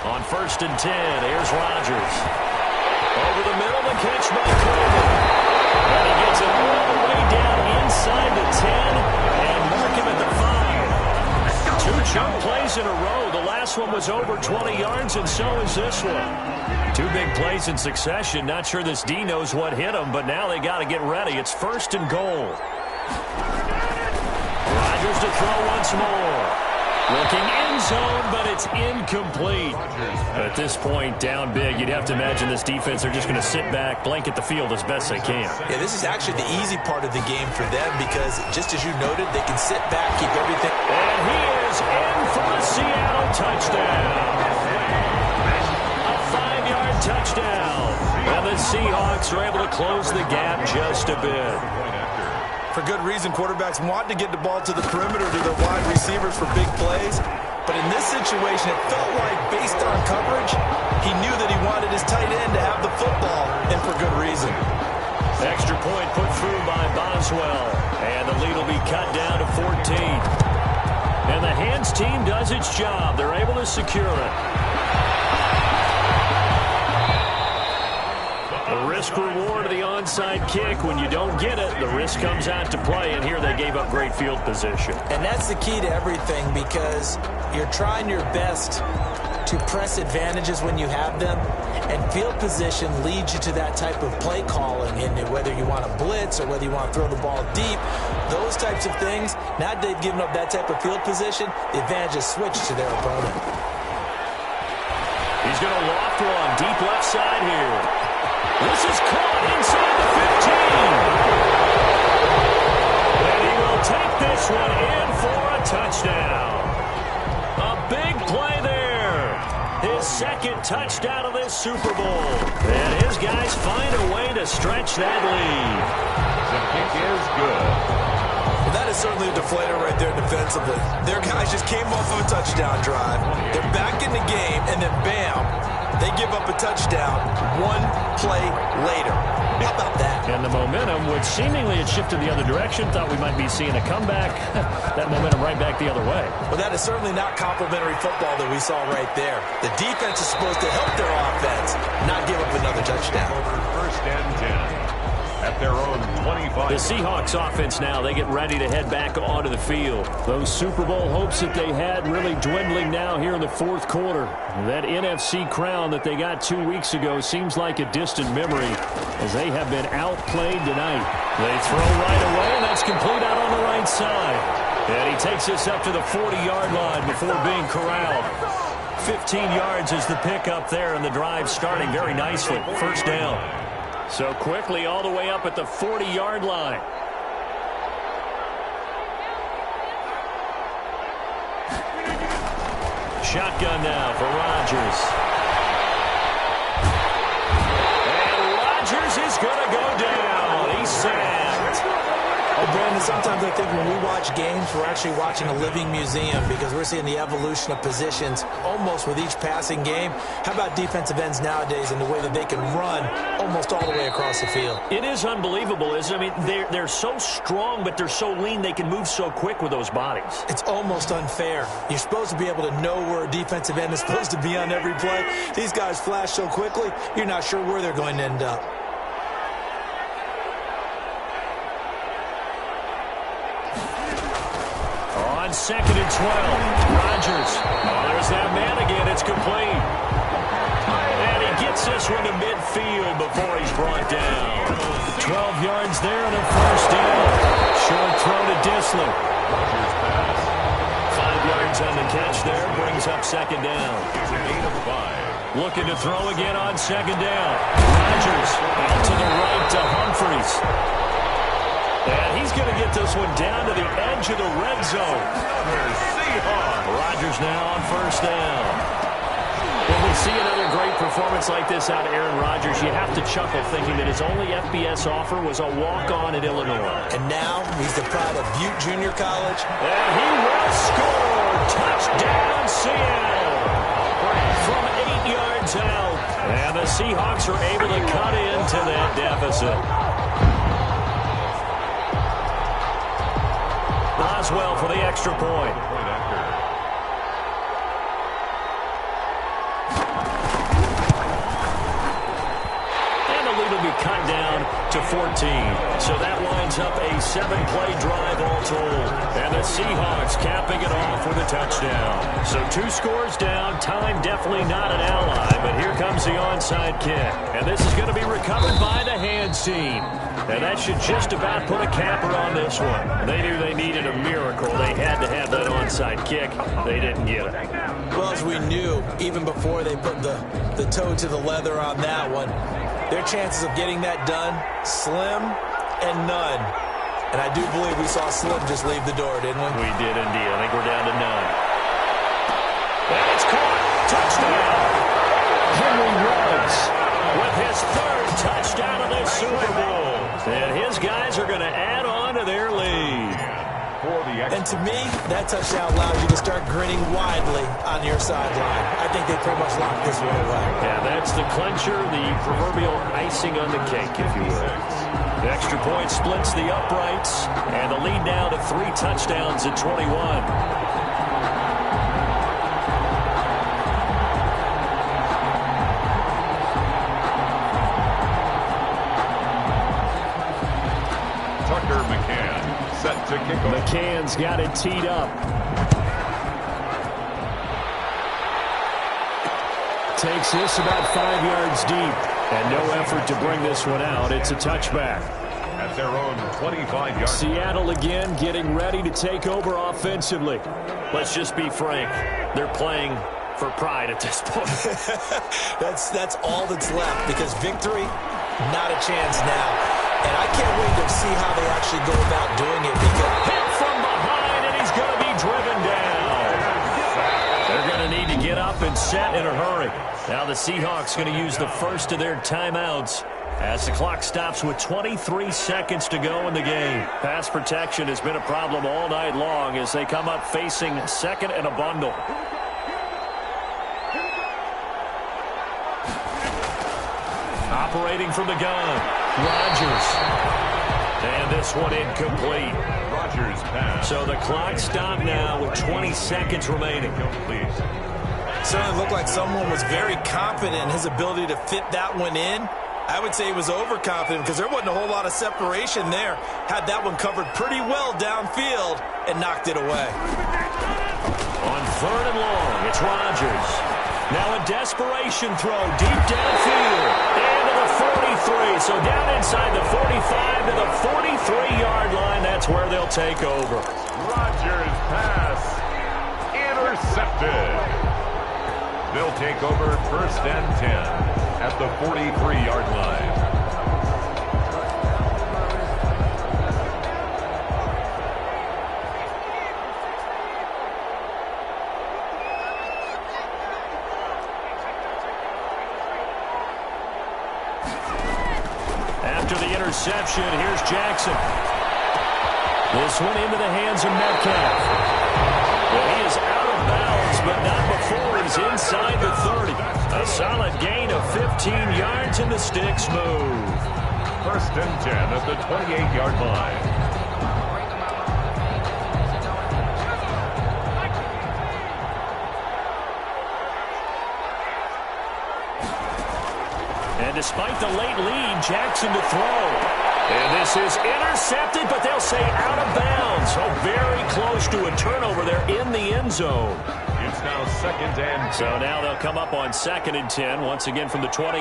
On 1st and 10, here's Rodgers. Over the middle, the catch by Coleman. And he gets it all the way down inside the 10 and mark him at the 5. 2 chunk plays in a row. The last one was over 20 yards, and so is this one. 2 big plays in succession. Not sure this D knows what hit him, but now they got to get ready. It's 1st and goal. Rodgers to throw once more. Looking end zone, but it's incomplete. At this point, down big, you'd have to imagine this defense, they're just going to sit back, blanket the field as best they can. Yeah, this is actually the easy part of the game for them because, just as you noted, they can sit back, keep everything. And he is in for a Seattle touchdown. A 5-yard touchdown. And the Seahawks are able to close the gap just a bit. For good reason, quarterbacks want to get the ball to the perimeter to their wide receivers for big plays. But in this situation, it felt like, based on coverage, he knew that he wanted his tight end to have the football, and for good reason. Extra point put through by Boswell. And the lead will be cut down to 14. And the hands team does its job. They're able to secure it. The risk-reward of the onside kick. When you don't get it, the risk comes out to play, and here they gave up great field position. And that's the key to everything because you're trying your best to press advantages when you have them, and field position leads you to that type of play calling, and whether you want to blitz or whether you want to throw the ball deep, those types of things, now that they've given up that type of field position, the advantage is switched to their opponent. He's going to loft one deep left side here. This is caught inside the 15. And he will take this one in for a touchdown. A big play there. His 2nd touchdown of this Super Bowl. And his guys find a way to stretch that lead. The kick is good. Well, that is certainly a deflator right there defensively. Their guys just came off of a touchdown drive. They're back in the game, and then bam, they give up a touchdown 1 play later. How about that? And the momentum, which seemingly had shifted the other direction, thought we might be seeing a comeback. That momentum right back the other way. Well, that is certainly not complimentary football that we saw right there. The defense is supposed to help their offense, not give up another touchdown. 1st and 10. At their own 25. The Seahawks offense now, they get ready to head back onto the field. Those Super Bowl hopes that they had really dwindling now here in the 4th quarter. That NFC crown that they got 2 weeks ago seems like a distant memory as they have been outplayed tonight. They throw right away, and that's complete out on the right side. And he takes this up to the 40-yard line before being corralled. 15 yards is the pickup there, and the drive starting very nicely. 1st down. So quickly all the way up at the 40-yard line. Shotgun now for Rodgers. And Rodgers is going to go down. He's sacked. Oh, Brandon, sometimes I think when we watch games, we're actually watching a living museum because we're seeing the evolution of positions almost with each passing game. How about defensive ends nowadays and the way that they can run almost all the way across the field? It is unbelievable, isn't it? I mean, they're so strong, but they're so lean, they can move so quick with those bodies. It's almost unfair. You're supposed to be able to know where a defensive end is supposed to be on every play. These guys flash so quickly, you're not sure where they're going to end up. On 2nd and 12, Rodgers. Oh, there's that man again. It's complete. And he gets this one to midfield before he's brought down. 12 yards there and a 1st down. Short throw to Dissler. 5 yards on the catch there. Brings up 2nd down. It's a gain of 5. Looking to throw again on 2nd down. Rodgers out to the right to Humphries. And he's going to get this one down to the edge of the red zone. Rodgers now on 1st down. When we see another great performance like this out of Aaron Rodgers, you have to chuckle thinking that his only FBS offer was a walk-on at Illinois. And now he's the pride of Butte Junior College. And he will score. Touchdown, Seattle. From 8 yards out. And the Seahawks are able to cut into that deficit. Boswell for the extra point. And the lead will be cut down to 14. So that winds up a 7-play drive all told. And the Seahawks capping it off with a touchdown. So 2 scores down. Time definitely not an ally, but here comes the onside kick. And this is going to be recovered by the hands team. And that should just about put a capper on this one. They knew they needed a miracle. They had to have that onside kick. They didn't get it. Well, as we knew, even before they put the toe to the leather on that one, their chances of getting that done, slim and none. And I do believe we saw Slim just leave the door, didn't we? We did indeed. I think we're down to none. And it's caught. Touchdown. Henry Ruggs with his 3rd touchdown of the Super Bowl. And his guys are going to add on to their lead. And to me, that touchdown allows you to start grinning widely on your sideline. I think they pretty much locked this one away. Yeah, that's the clincher, the proverbial icing on the cake, if you will. The extra point splits the uprights, and the lead now to 3 touchdowns at 21. Set to kick off. McCann's got it teed up. Takes this about 5 yards deep. And no effort to bring this one out. It's a touchback. At their own 25-yard. Seattle again getting ready to take over offensively. Let's just be frank. They're playing for pride at this point. That's all that's left, because victory, not a chance now. And I can't wait to see how they actually go about doing it. Because hit from behind, and he's going to be driven down. They're going to need to get up and set in a hurry. Now the Seahawks going to use the first of their timeouts as the clock stops with 23 seconds to go in the game. Pass protection has been a problem all night long as they come up facing 2nd and a bundle. Operating from the gun. Rodgers. And this one incomplete. Rodgers pass. So the clock stopped now with 20 seconds remaining. Complete. Certainly looked like someone was very confident in his ability to fit that one in. I would say he was overconfident because there wasn't a whole lot of separation there. Had that one covered pretty well downfield and knocked it away. On 3rd and long, it's Rodgers. Now a desperation throw deep downfield. And to the 43. So down inside the 45 to the 43-yard line. That's where they'll take over. Rodgers pass. Intercepted. They'll take over 1st and 10 at the 43-yard line. After the interception, here's Jackson. This one into the hands of Metcalf. Well, he is out of bounds, but not before he's inside the 30. A solid gain of 15 yards, and the sticks move. 1st and 10 at the 28-yard line. And despite the late lead, Jackson to throw. And this is intercepted, but they'll say out of bounds. So very close to a turnover there in the end zone. It's now 2nd and 10. So now they'll come up on 2nd and 10, once again from the 28.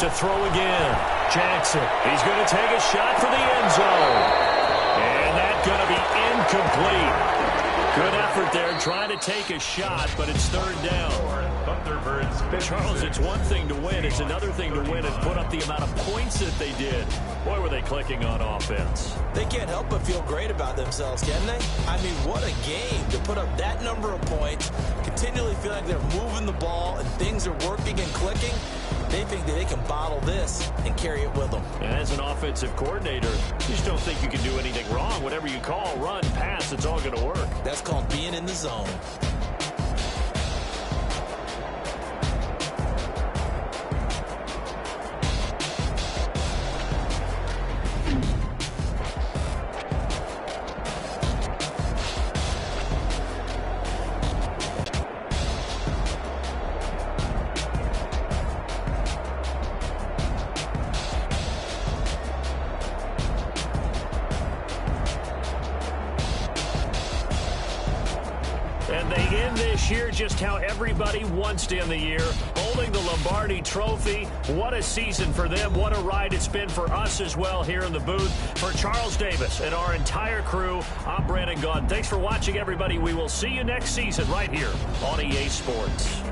To throw again. Jackson. He's going to take a shot for the end zone. And that's going to be incomplete. Good effort there, trying to take a shot, but it's 3rd down. Thunderbirds. Charles, it's one thing to win. It's another thing to win and put up the amount of points that they did. Boy, were they clicking on offense. They can't help but feel great about themselves, can they? I mean, what a game to put up that number of points, continually feel like they're moving the ball and things are working and clicking. They think that they can bottle this and carry it with them. And as an offensive coordinator, you just don't think you can do anything wrong. Whatever you call, run, pass, it's all going to work. That's called being in the zone. And they end this year just how everybody wants to end the year, holding the Lombardi Trophy. What a season for them. What a ride it's been for us as well here in the booth. For Charles Davis and our entire crew, I'm Brandon Gaudin. Thanks for watching, everybody. We will see you next season right here on EA Sports.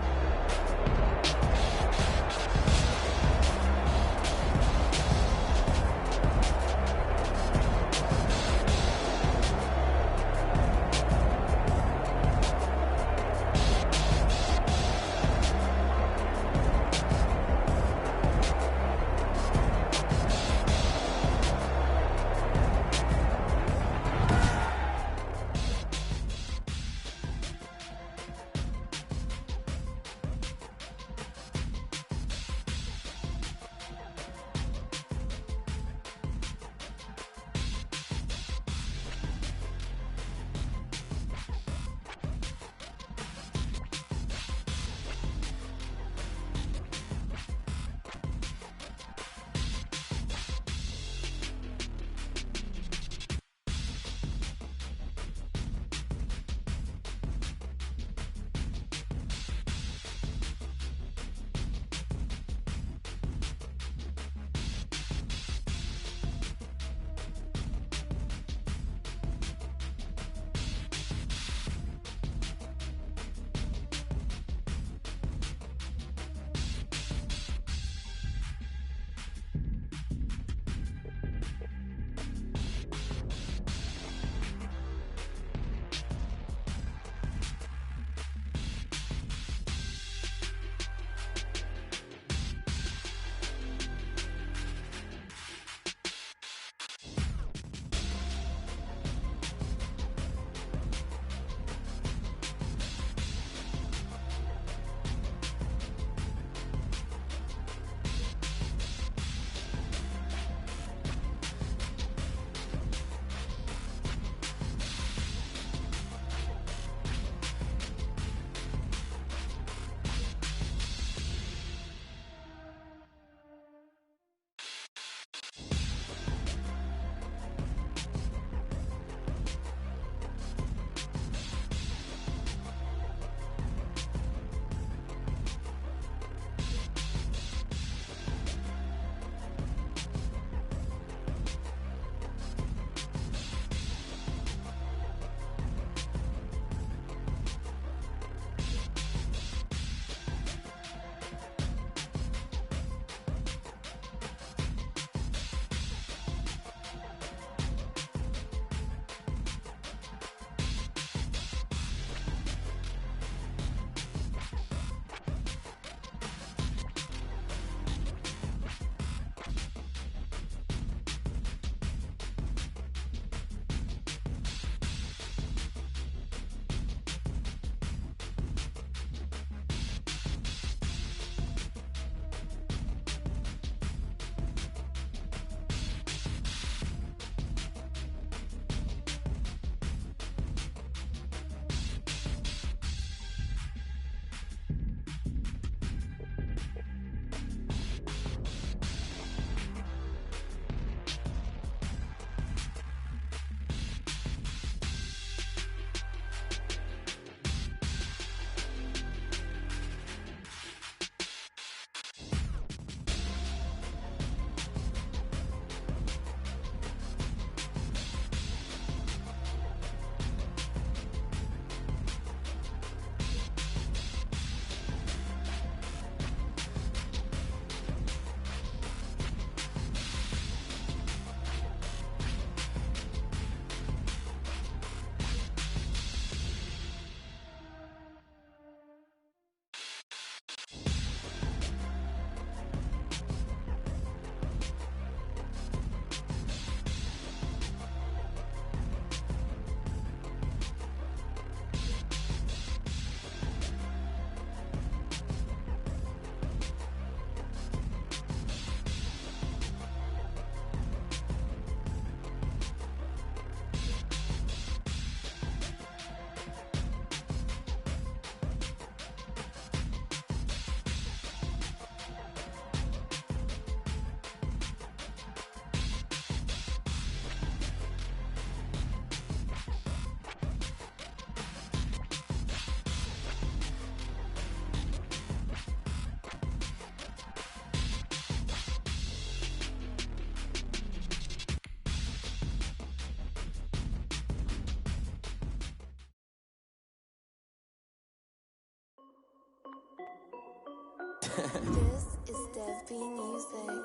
This is Dev B Music.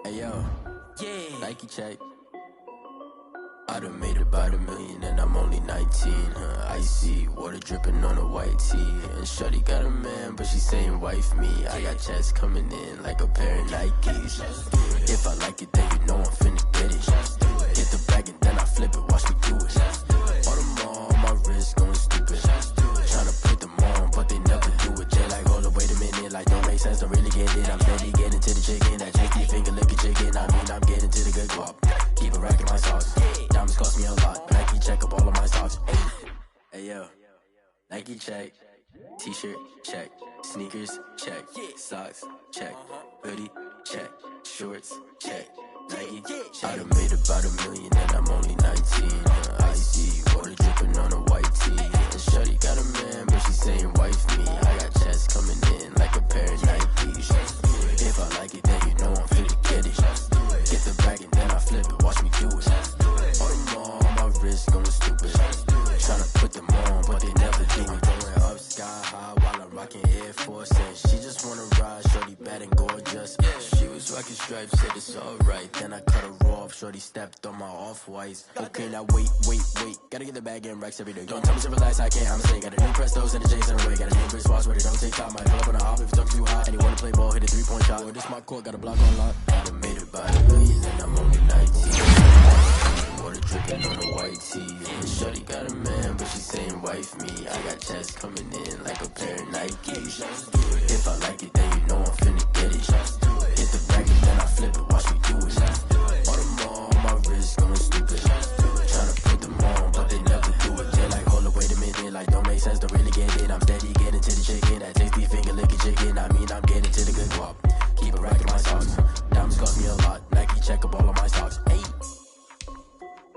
Hey yo, yeah, Nike check. I done made about $1 million and I'm only 19. Icy water dripping on a white tee. And shorty got a man, but she saying wife me. I got checks coming in like a pair of Nikes. If I like it, then you know I'm finna get it. Get the bag and then I flip it, watch me do it. All them on my wrist going stupid. Tryna put them on, but they never do it. Jay like, hold up, wait a minute, like don't make sense, don't really get it. I'm steady getting to the chicken, that chicky finger licking chicken. I mean, I'm getting to the good guap. Keep a rack in my socks. Diamonds cost me a lot. Nike check up all of my socks. Hey yo, Nike check. T-shirt check. Sneakers check. Socks check. Hoodie check. Shorts check. Nike check. I done made about $1 million and I'm only 19. Icy water dripping on a white tee. And shorty got a man, but she saying wife me. I got checks coming in like a pair of Nikes. If I like it, then you know I'm finna get it. Get the bag and then I flip it, watch me do it. All them on my wrist going stupid. Tryna put them on, but they never do it. Going up sky high while I'm rocking Air Force. And she just wanna ride, shorty bad and gorgeous. She was rocking stripes, said it's alright. Then I cut her off, shorty stepped on my off-whites. Okay, now wait. Gotta get the bag and racks every day. Don't tell me to relax, I can't, I'm saying. Got a new Prestos and a J's in a way. Got a new Chris Foss, but it don't take time. Might pull up on a hop if it talks too hot. And you wanna play ball, hit a 3-point shot. Or this my court, got a block on lock. I done made about $1 million and I'm only 19. Water dripping on a white tee. And shorty got a man, but she saying wife me. I got checks coming in like a pair of Nikes. If I like it, then you know I'm finna get it. Hit the bag and then I flip it, watch me do it. All them on my wrist going stupid. Tryna put them on, but they never do it. They're like, hold up, wait a minute, like don't make sense, don't really get it. I'm steady getting to the chicken, that tasty finger licking chicken. I mean, I'm getting to the good guap. Keep a rack in my socks. Diamonds cost me a lot. Nike check up all of my socks.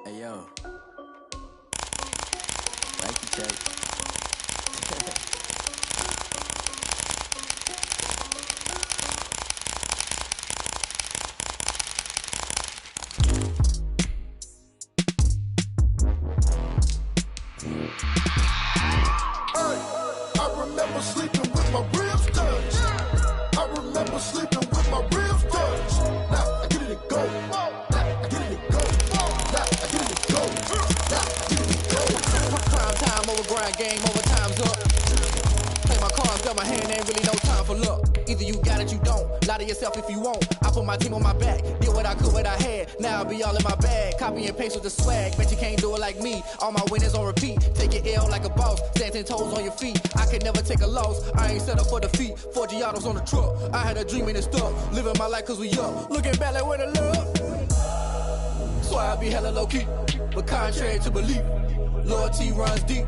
Hey yo, Nike check. I remember sleeping with my ribs touched. I remember sleeping with my ribs touched. Now I get it and go. I get it and go. Now I get it and go. Now I get it and go. Prime time over grind game, over time's up. Play my cards, got my hand, ain't really no time for luck. Either you got it, you don't. Lie to yourself if you won't. I put my team on my back, did what I could, what I had. Now I'll be all in my bag, copy and paste with the swag. Bet you can't do it like me. All my winners on repeat. Take your L like a boss, stand 10 toes on your feet. I could never take a loss. I ain't set up for defeat. 4 Giottos on the truck. I had a dream and it stuck. Living my life cause we up. Looking back like where the love. So I be hella low key, but contrary to belief, loyalty runs deep.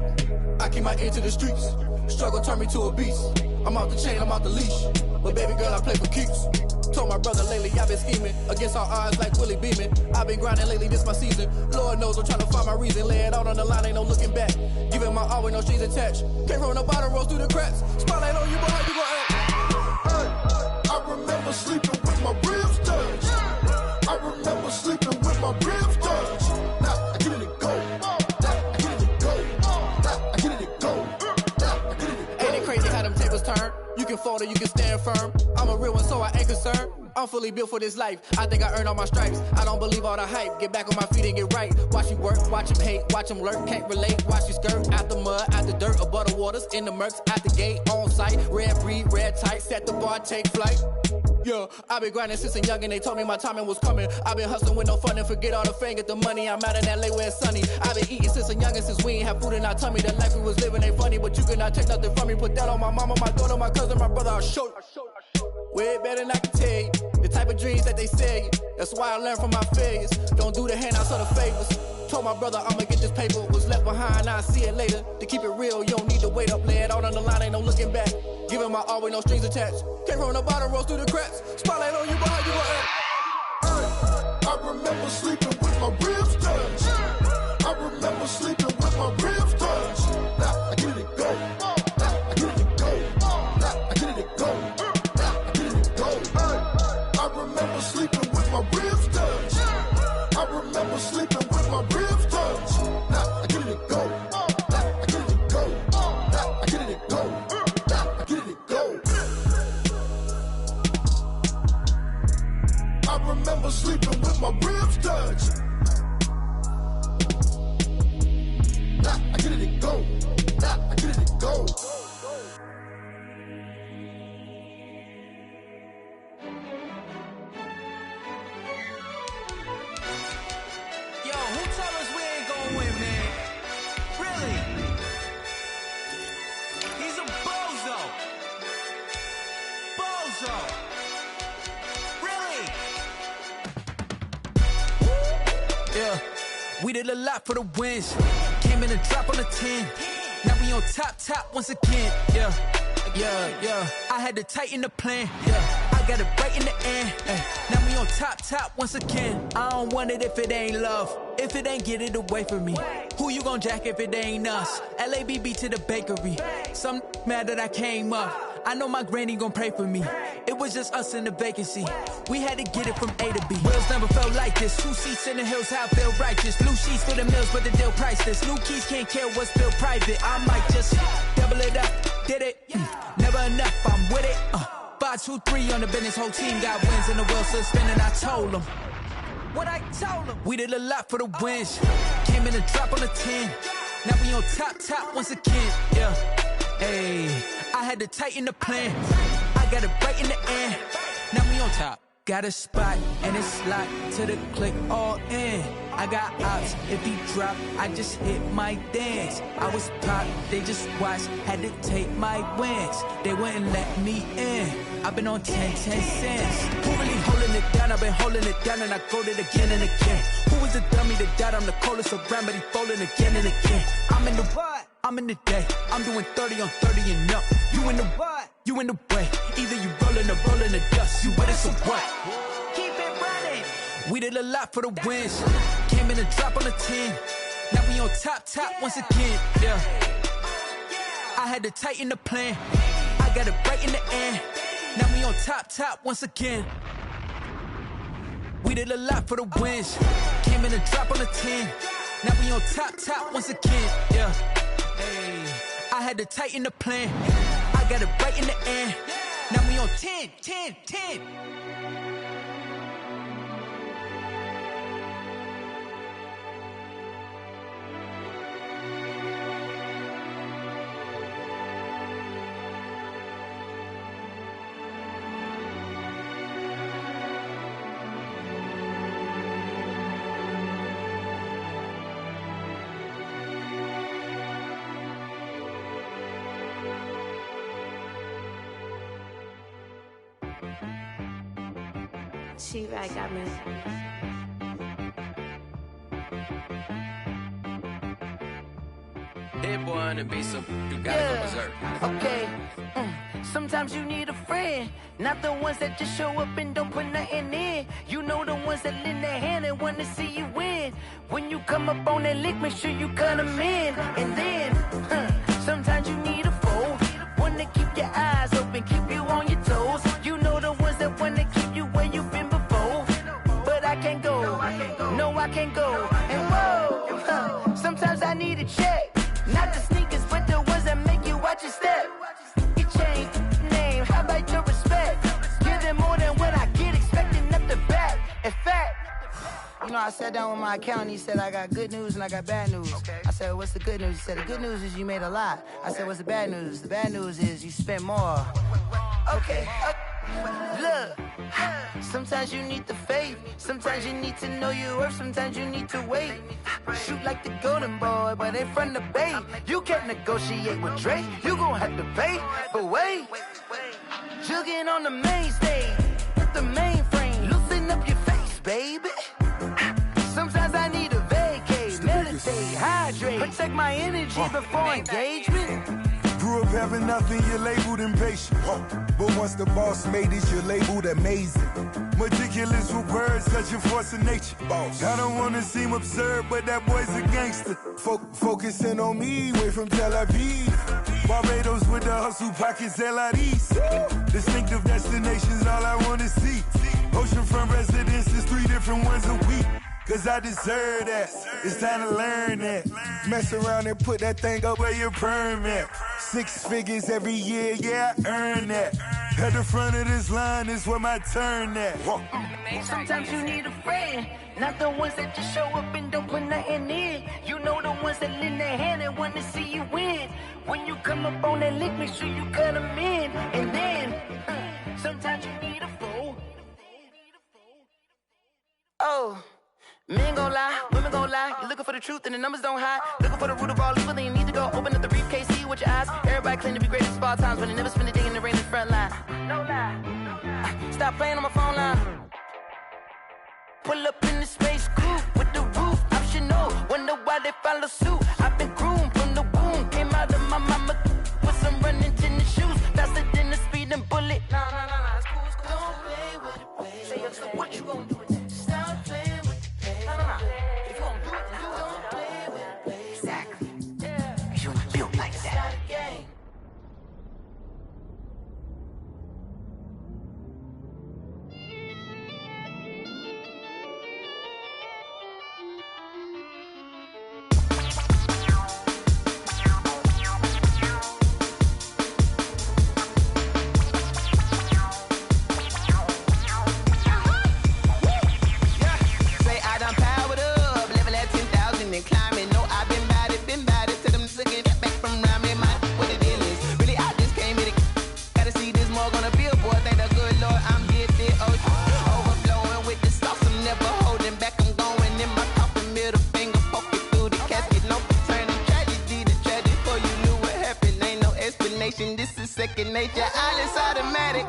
I keep my ear to the streets. Struggle turned me to a beast. I'm off the chain, I'm off the leash. But baby girl, I play for keeps. Told my brother lately, I've been scheming against all odds like Willie Beeman. I've been grinding lately, this my season. Lord knows I'm trying to find my reason. Lay it out on the line, ain't no looking back. Giving my all with no strings attached. Came from the bottom, rose through the cracks. Spotlight on you, but how you gon' act? I remember sleeping with my ribs touched. I remember sleeping with my ribs touched. Now I get it and go. Now I get it and go. Now I get it and go. Now I get it and go. Ain't it crazy how them tables turn? You can fold or you can stand firm. I'm a real one, so I ain't concerned. I'm fully built for this life. I think I earned all my stripes. I don't believe all the hype. Get back on my feet and get right. Watch you work, watch him hate, watch him lurk. Can't relate, watch you skirt. Out the mud, out the dirt, above the waters, in the murks, out the gate, on site. Red breed, red tight, set the bar, take flight. Yeah, I been grinding since a young and they told me my timing was coming. I been hustling with no fun and forget all the fame, get the money. I'm out in LA where it's sunny. I been eating since a young and since we ain't have food in our tummy. The life we was living ain't funny, but you cannot take nothing from me. Put that on my mama, my daughter, my cousin, my brother, I'll show you. Way better than I can tell you. The type of dreams that they sell you. That's why I learned from my failures. Don't do the handouts or the favors. Told my brother I'ma get this paper. Was left behind, I'll see it later. To keep it real, you don't need to wait up. Lay it out on the line, ain't no looking back. Giving my all with no strings attached. Came from the bottom, rose through the cracks. Spotlight on you, but how you gon' act? I remember sleeping with my ribs touched. I remember sleeping with my ribs touched. Now I get it and go. Now I get it and go. Now I get it and go. Now I get it and go. I remember sleeping with my ribs touched. I remember sleeping with my ribs touched. Now I get it and go. Now I get it and go. Now I get it and go. Now I get it and go. We did a lot for the wins. Came in a drop on the 10. Now we on top once again. Yeah. I had to tighten the plan. Yeah, I got it right in the end. Now we on top once again. I don't want it if it ain't love. If it ain't, get it away from me. Who you gon' jack if it ain't us? LABB to the bakery. Some mad that I came up. I know my granny gon' pray for me. It was just us in the vacancy. We had to get it from A to B. Wheels never felt like this. 2 seats in the hills, how I feel righteous. Blue sheets for the mills, but the deal priceless. New keys can't care what's still private. I might just double it up. Did it? Never enough, I'm with it. 5, 2, 3 on the business. Whole team got wins and the wheels still spinning. I told them what I told them. We did a lot for the wins. Came in a drop on the 10. Now we on top once again. Yeah. Hey, I had to tighten the plan. I got it right in the end. Now we on top. Got a spot and it's locked to the click all in. I got ops, if he drop, I just hit my dance. I was pop, they just watched, had to take my wins. They wouldn't let me in. I've been on 10 cents. Who really holding it down? I've been holding it down and I go it again and again. Who was the dummy that died? I'm the coldest around, but he folding again and again. I'm in the what? I'm in the day. I'm doing 30 on 30 and up. You in the what? You in the way. Either you rolling or rolling the dust. You with it, so what? Keep it running. We did a lot for the wins. Came in a drop on the 10. Now we on top once again. Yeah. I had to tighten the plan. I got it right in the end. Now we on top once again. We did a lot for the wins. Came in a drop on the 10. Now we on top once again. Yeah. Hey, I had to tighten the plan. I got it right in the end. Now we on 10. She right got me. Hit boy on the beat, so you gotta go berserk. Okay. Sometimes you need a friend, not the ones that just show up and don't put nothing in. You know the ones that lend their hand and wanna see you win. When you come up on that lick, make sure you cut them in. And then, sometimes you need a foe, one to keep your eyes open, keep you on your toes. You know the ones that wanna keep you where you've been before. But I can't go, no I can't go. And whoa, sometimes I need a check. Not the sneakers, but the ones that make you watch your step. You change name, how about your respect? Give them more than what I get, expecting up the back. In fact, you know, I sat down with my accountant, he said, I got good news and I got bad news. Okay. I said, what's the good news? He said, the good news is you made a lot. I said, what's the bad news? The bad news is you spent more. Okay. Look, sometimes you need the faith, sometimes you need to know your worth, sometimes you need to wait. Shoot like the golden boy, but in front of the bay. You can't negotiate with Drake, you gon' have to pay. But wait, jugging on the main stage, with the mainframe, loosen up your face, baby. Sometimes I need a vacate, meditate, hydrate, protect my energy before engagement. Grew up having nothing, you're labeled impatient. But once the boss made it, you're labeled amazing. Meticulous with words, such a force of nature. I don't wanna seem absurd, but that boy's a gangster. Focusing on me, way from Tel Aviv. Barbados with the hustle pockets, LIDs. Distinctive destinations, all I wanna see. Oceanfront residences, 3 different ones a week. Cause I deserve that, it's time to learn that. Mess around and put that thing up where your perm at. 6 figures every year, yeah, I earn that. At the front of this line is where my turn at. Sometimes you need a friend, not the ones that just show up and don't put nothing in. You know the ones that lend their hand and want to see you win. When you come up on that lick, make sure you cut them in. And then, sometimes you need a foe. Oh. Men gon' lie, women gon' lie. You're looking for the truth and the numbers don't hide. Looking for the root of all evil, then you need to go open up the briefcase, see with your eyes. Everybody claim to be great at small times, but they never spend a day in the rain in the front line. No lie. Stop playing on my phone line. Pull up in the space coupe with the roof optional. wonder why they follow suit. I've been groomed from the womb, came out of my mama with some running tennis shoes, faster than the speeding bullet. Nah, it's cool, it's cool. Don't play with it, baby. Say so what you gonna do with it? Stop playing with it, baby. Nah. If you gonna do it, then don't play with it, baby. Exactly. Yeah. 'Cause you ain't built like that. It's not a game. This is second nature, all is automatic.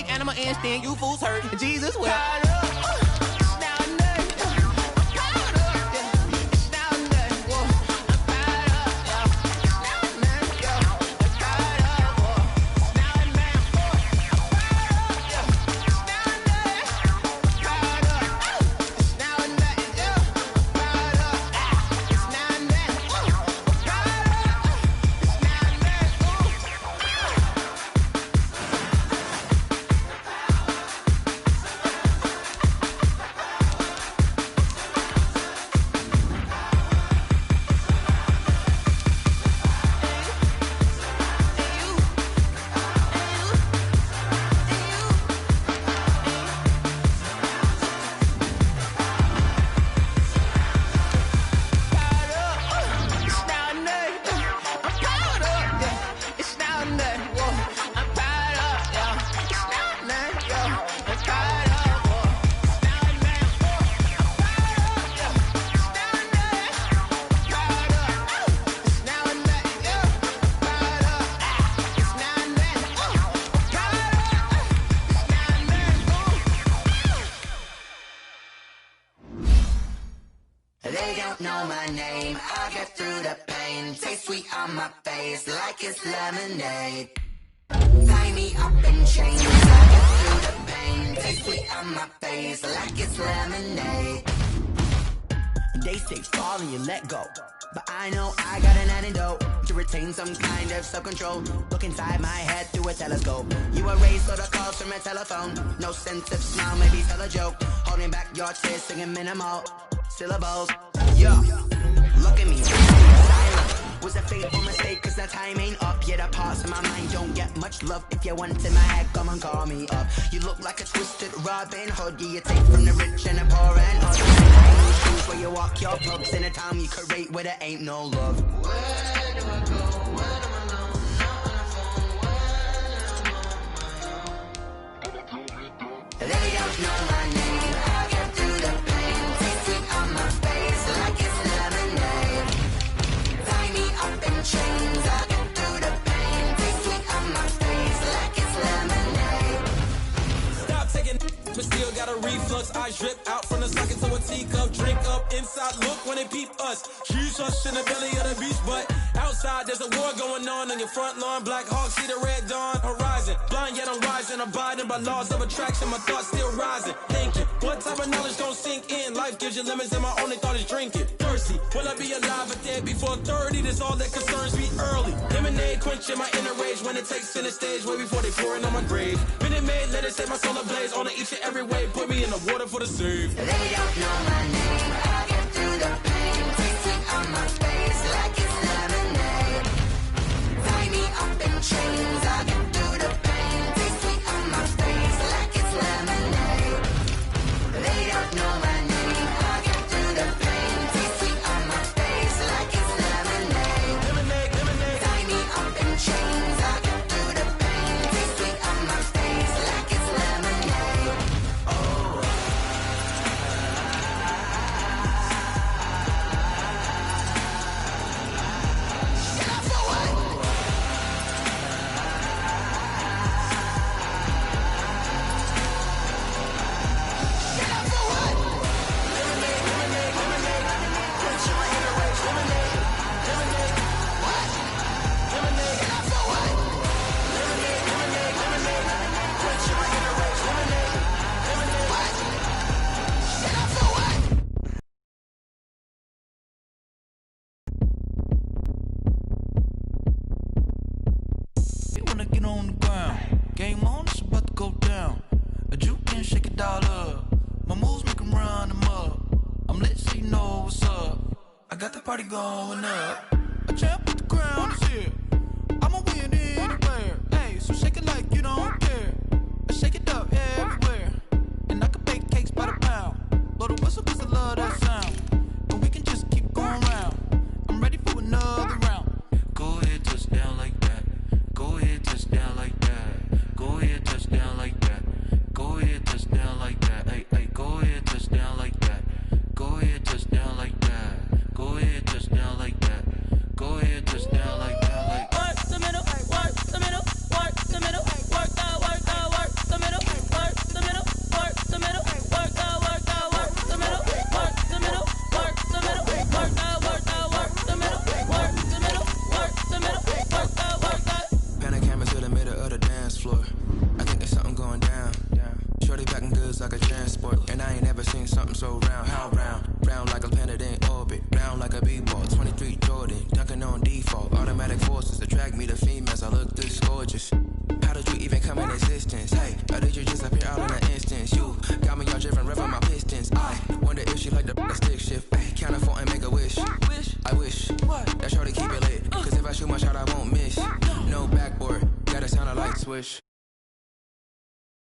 Animal instinct, you fools hurt. Jesus will. They don't know my name, I get through the pain. Taste sweet on my face like it's lemonade. Tie me up in chains, I get through the pain. Taste sweet on my face like it's lemonade. They say fall and you let go, but I know I got an antidote to retain some kind of self-control. Look inside my head through a telescope. You erase all the calls from a telephone. No sense of smile, maybe tell a joke. Holding back your tears, singing minimal syllables. Yo, look at me, silent. Was a fateful mistake, cause the time ain't up. Yet the parts of my mind don't get much love. If you want in my head, come and call me up. You look like a twisted Robin Hood. You take from the rich and the poor and ugly. Shoes where you walk your pugs in a town you create where there ain't no love. Where do I go? Where do I go? They don't know my name. I get through the pain. Taste sweet on my face like it's lemonade. Tie me up in chains. I get through the pain. Taste sweet on my face like it's lemonade. Stop taking, but still got a reflux. I drip out from the socket to a teacup. Drink up inside. Look when it ain't peep us. She's us in the belly of the beast, but outside there's a war going on your front lawn. Black Hawk see the red dawn horizon. Blind yet I'm rising, abiding by laws of attraction. My thoughts still rising, thinking what type of knowledge gon' sink in? Life gives you limits and my only thought is drinking. Thirsty, will I be alive or dead before 30? That's all that concerns me early. Lemonade quenching my inner rage when it takes center stage way before they pour it on my grave. Minute Maid, let it set my soul ablaze on each and every way. Put me in the water for the save. They don't know my name. I get through the pain. Taste it on my face like it's lemonade. Tie me up in chains. I get through the pain. Taste it on my face like it's lemonade. They don't know my name. I get through the pain. Taste it on my face like it's lemonade. Lemonade, lemonade. Tie me up in chains. I get through the pain. Taste it on my face like it's lemonade. Wanna get on the ground. Game on, it's about to go down. A juke can shake it all up. My moves make 'em run them up. I'm lit so you know what's up. I got the party going up. A champ with the crown is here. I'ma win anywhere. Hey, so shake it like you don't care. I shake it up everywhere. And I can bake cakes by the pound. Blow the whistle 'cause I love that sound. And we can just keep going round. I'm ready for another round. Go ahead, touch down like that. Go ahead, touch down like that. Go ahead, touch down like that. Go ahead, touch down like that. Hey, hey, go ahead, touch down like that. Go ahead, touch down like that. Go ahead, touch down like that. Go ahead, touch down like that. Like Work the middle, work the middle, work the middle, work the middle, work the middle, work the middle, work the middle, work the middle, work the middle, work the middle, work the middle, work the middle, work the Pan a camera to the middle of the dance floor. I think there's something going down. Shorty packing goods like a transport. And I ain't ever seen something so round. How round? Round like a planet in orbit. Round like a b-ball. 23 Jordan. Dunking on default. Automatic forces attract me to females. I look this gorgeous. How did you even come in existence? Hey, or did you just appear out in an instance? You got me all driven, revving my pistons. I wonder if she like the stick shift. Hey, count a 4 and make a wish. I wish that shorty keep it lit. Cause if I shoot my shot, I won't miss. No backboard. Gotta sound a light switch.